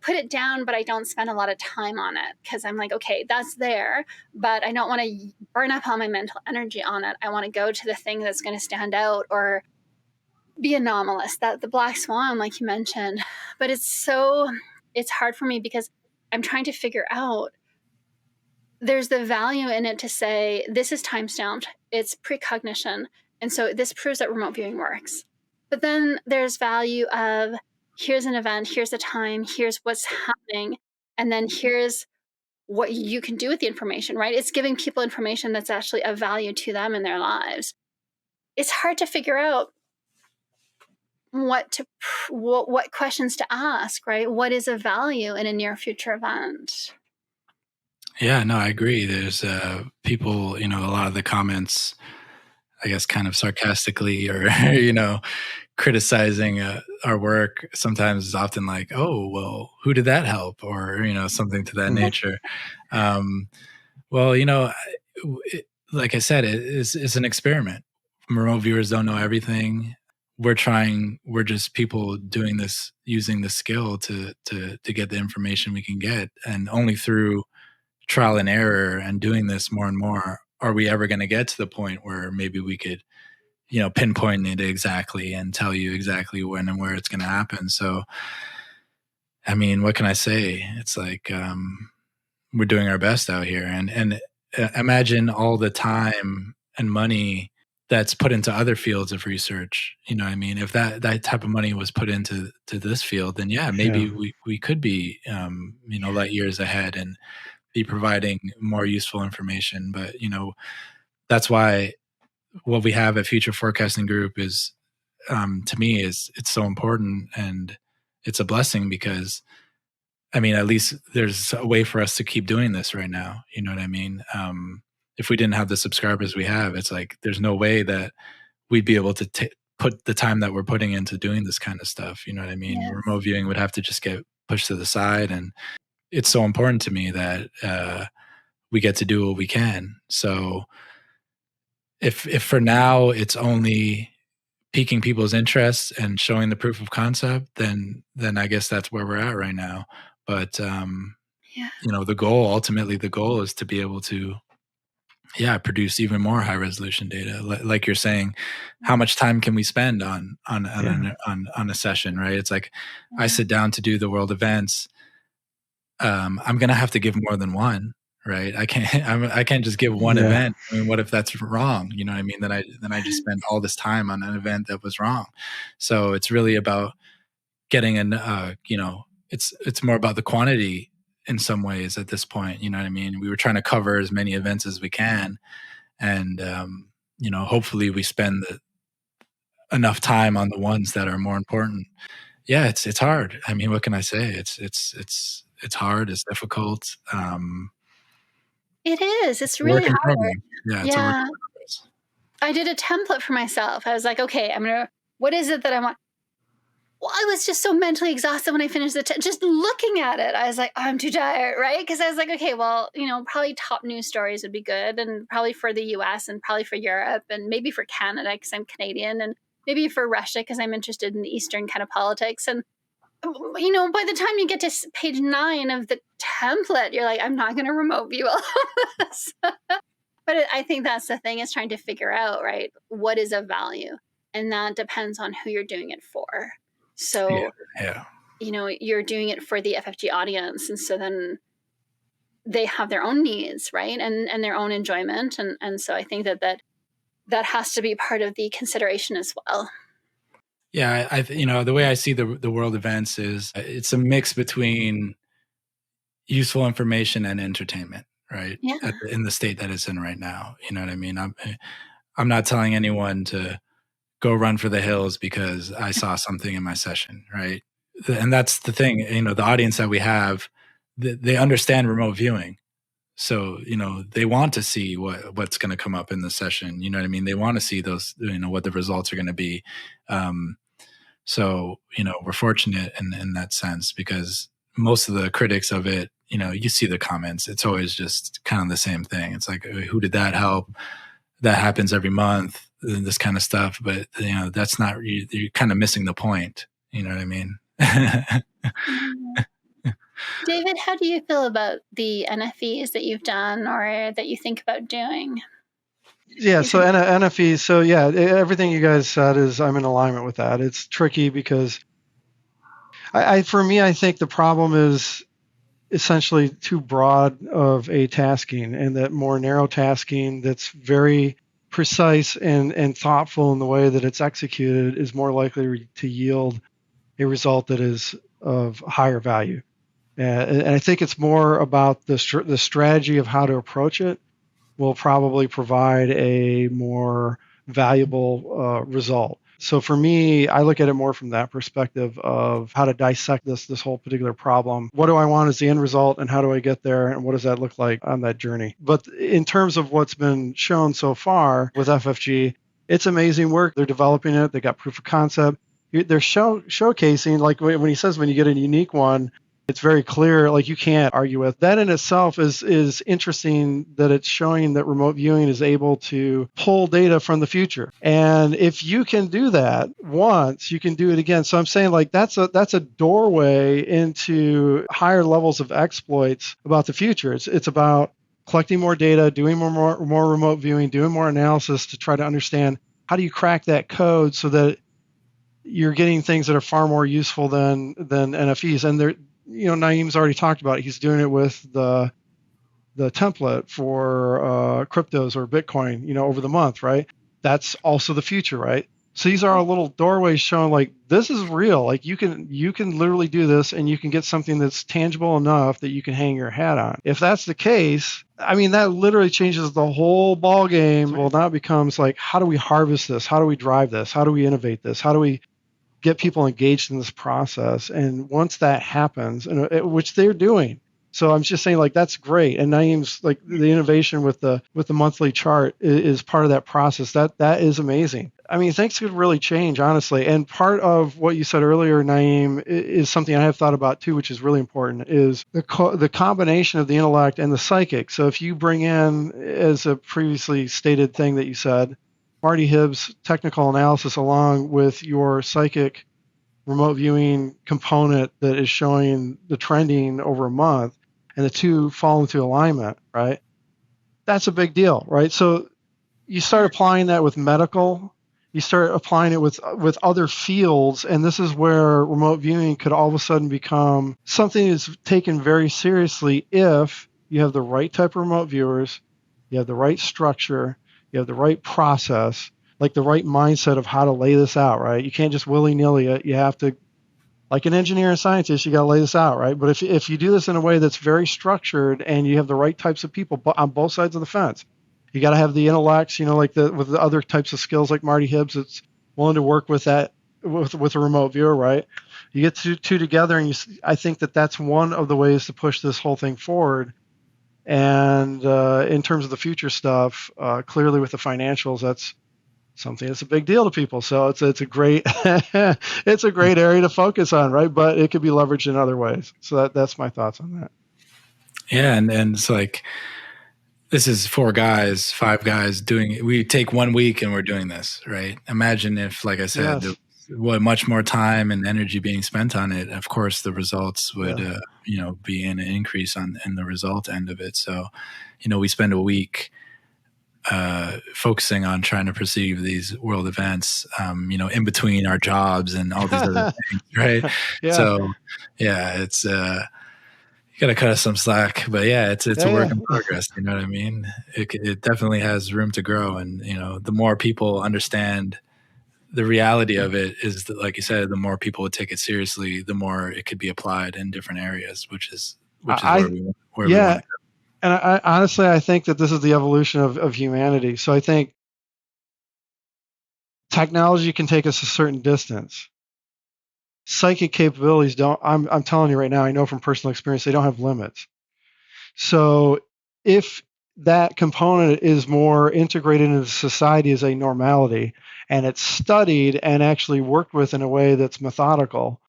put it down, but I don't spend a lot of time on it because I'm like, okay, that's there, but I don't want to burn up all my mental energy on it. I want to go to the thing that's going to stand out or be anomalous, that the black swan, like you mentioned. But it's hard for me because I'm trying to figure out, there's the value in it to say, this is time stamped, it's precognition. And so this proves that remote viewing works. But then there's value of, here's an event, here's the time, here's what's happening, and then here's what you can do with the information, right? It's giving people information that's actually of value to them in their lives. It's hard to figure out what questions to ask, right? What is of value in a near future event? Yeah, no, I agree. There's people, a lot of the comments, I guess, kind of sarcastically or, criticizing our work sometimes is often like, oh, well, who did that help? Or, something to that nature. Well, like I said, it's an experiment. Remote viewers don't know everything. We're just people doing this, using the skill to get the information we can get. And only through trial and error and doing this more and more are we ever going to get to the point where maybe we could pinpoint it exactly and tell you exactly when and where it's going to happen. So I mean, what can I say? It's like we're doing our best out here, and imagine all the time and money that's put into other fields of research. You know what I mean? If that type of money was put into this field, then maybe we could be light years ahead. And be providing more useful information. But that's why what we have at Future Forecasting Group is, to me, it's so important, and it's a blessing because, I mean, at least there's a way for us to keep doing this right now. You know what I mean? If we didn't have the subscribers we have, it's like there's no way that we'd be able to put the time that we're putting into doing this kind of stuff. You know what I mean? Yes. Remote viewing would have to just get pushed to the side, and it's so important to me that we get to do what we can. So if for now it's only piquing people's interest and showing the proof of concept, then I guess that's where we're at right now. But the goal is to be able to produce even more high resolution data. Like you're saying, how much time can we spend on a session, right? It's like I sit down to do the world events. I'm gonna have to give more than one, right? I can't just give one event. I mean, what if that's wrong? You know what I mean? Then I just spent all this time on an event that was wrong. So it's really about getting it's more about the quantity in some ways at this point. You know what I mean? We were trying to cover as many events as we can, and hopefully we spend enough time on the ones that are more important. Yeah, it's hard. I mean, what can I say? It's hard. It's difficult. It is. It's really hard. Yeah, it's a work in progress. I did a template for myself. I was like, okay, what is it that I want? Well, I was just so mentally exhausted when I finished just looking at it. I was like, oh, I'm too tired, right? Because I was like, okay, well, probably top news stories would be good, and probably for the US, and probably for Europe, and maybe for Canada because I'm Canadian, and maybe for Russia because I'm interested in the Eastern kind of politics. And by the time you get to page 9 of the template, you're like, I'm not going to remote view all of this. But I think that's the thing, is trying to figure out, right, what is of value, and that depends on who you're doing it for. So, you're doing it for the FFG audience. And so then they have their own needs, right? And their own enjoyment. And so I think that has to be part of the consideration as well. Yeah. The way I see the world events is it's a mix between useful information and entertainment, right? Yeah. In the state that it's in right now. You know what I mean? I'm not telling anyone to go run for the hills because I saw something in my session, right? And that's the thing, the audience that we have, they understand remote viewing. So, they want to see what's going to come up in the session. You know what I mean? They want to see those, what the results are going to be. So, we're fortunate in that sense, because most of the critics of it, you see the comments, it's always just kind of the same thing. It's like, who did that help? That happens every month, this kind of stuff. But, that's not, you're kind of missing the point. You know what I mean? David, how do you feel about the NFEs that you've done or that you think about doing? Yeah, so NFEs, so yeah, everything you guys said I'm in alignment with that. It's tricky because for me, I think the problem is essentially too broad of a tasking, and that more narrow tasking that's very precise and thoughtful in the way that it's executed is more likely to yield a result that is of higher value. And I think it's more about the strategy of how to approach it will probably provide a more valuable result. So for me, I look at it more from that perspective of how to dissect this whole particular problem. What do I want as the end result, and how do I get there, and what does that look like on that journey? But in terms of what's been shown so far with FFG, it's amazing work. They're developing it. They got proof of concept. They're showcasing, like when he says when you get a unique one, it's very clear, like you can't argue with. That in itself is interesting, that it's showing that remote viewing is able to pull data from the future. And if you can do that once, you can do it again. So I'm saying, like, that's a doorway into higher levels of exploits about the future. It's about collecting more data, doing more remote viewing, doing more analysis to try to understand how do you crack that code so that you're getting things that are far more useful than NFEs. And they're, Nyiam's already talked about it. He's doing it with the template for cryptos or Bitcoin, over the month, right? That's also the future, right? So these are our little doorways showing like this is real. Like you can literally do this, and you can get something that's tangible enough that you can hang your hat on. If that's the case, I mean, that literally changes the whole ball game. Well, now it becomes like, how do we harvest this? How do we drive this? How do we innovate this? How do we get people engaged in this process? And once that happens, which they're doing. So I'm just saying, like, that's great. And Nyiam's like the innovation with the monthly chart is part of that process. That is amazing. I mean, things could really change, honestly. And part of what you said earlier, Nyiam, is something I have thought about too, which is really important, is the combination of the intellect and the psychic. So if you bring in, as a previously stated thing that you said, Marty Hibbs' technical analysis along with your psychic remote viewing component that is showing the trending over a month, and the two fall into alignment, right? That's a big deal, right? So you start applying that with medical, you start applying it with other fields, and this is where remote viewing could all of a sudden become something that's taken very seriously if you have the right type of remote viewers, you have the right structure, you have the right process, like the right mindset of how to lay this out, right? You can't just willy-nilly it. You have to, like an engineer and scientist, you got to lay this out, right? But if you do this in a way that's very structured and you have the right types of people on both sides of the fence, you got to have the intellects, like with the other types of skills like Marty Hibbs that's willing to work with that with a remote viewer, right? You get two together, and I think that's one of the ways to push this whole thing forward. And in terms of the future stuff, clearly with the financials, that's something that's a big deal to people. So it's a great it's a great area to focus on, right? But it could be leveraged in other ways. So that's my thoughts on that. Yeah, and it's like, this is 5 guys doing it. We take 1 week and we're doing this, right? Imagine if, like I said, Yes. much more time and energy being spent on it. Of course, the results would, be an increase in the result end of it. So, we spend a week focusing on trying to perceive these world events, in between our jobs and all these other things, right? Yeah. So, yeah, it's got to cut us some slack, but yeah, it's a work in progress. You know what I mean? It definitely has room to grow, and the more people understand the reality of it, is that, like you said, the more people would take it seriously, the more it could be applied in different areas, which is where we want to go. And I honestly, I think that this is the evolution of humanity. So I think technology can take us a certain distance. Psychic capabilities don't. I'm telling you right now, I know from personal experience, they don't have limits. So if that component is more integrated into society as a normality, and it's studied and actually worked with in a way that's methodical,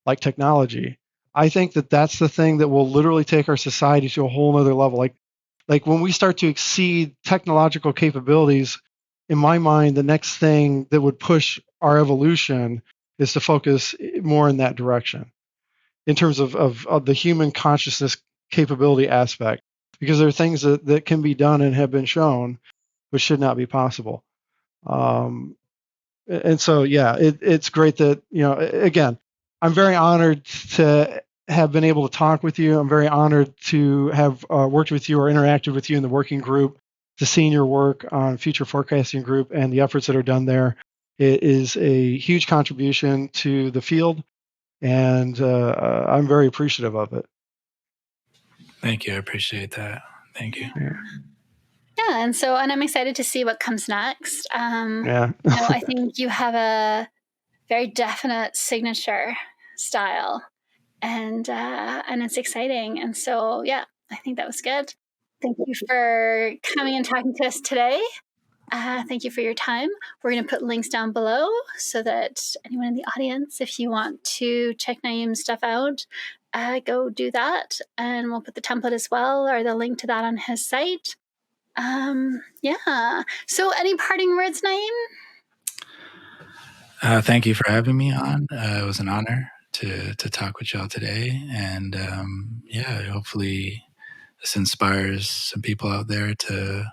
like technology, I think that's the thing that will literally take our society to a whole nother level. Like when we start to exceed technological capabilities, in my mind, the next thing that would push our evolution is to focus more in that direction in terms of the human consciousness capability aspect, because there are things that can be done and have been shown which should not be possible. And so, yeah, it's great that, again, I'm very honored to have been able to talk with you. I'm very honored to have worked with you or interacted with you in the working group, to seeing your work on Future Forecasting Group and the efforts that are done there. It is a huge contribution to the field, and I'm very appreciative of it. Thank you. I appreciate that. Thank you. Yeah, and I'm excited to see what comes next. Yeah. I think you have a very definite signature style, and it's exciting. And so, yeah, I think that was good. Thank you for coming and talking to us today. Thank you for your time. We're going to put links down below so that anyone in the audience, if you want to check Nyiam's stuff out, go do that. And we'll put the template as well, or the link to that on his site. Yeah. So any parting words, Nyiam? Thank you for having me on. It was an honor to talk with y'all today. And hopefully this inspires some people out there to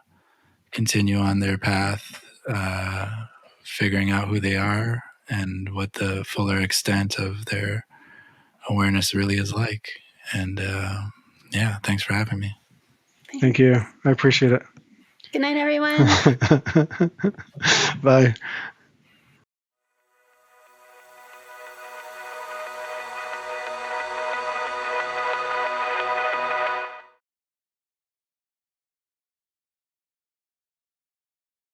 continue on their path, figuring out who they are and what the fuller extent of their awareness really is like. And thanks for having me. Thank you. I appreciate it. Good night, everyone. Bye.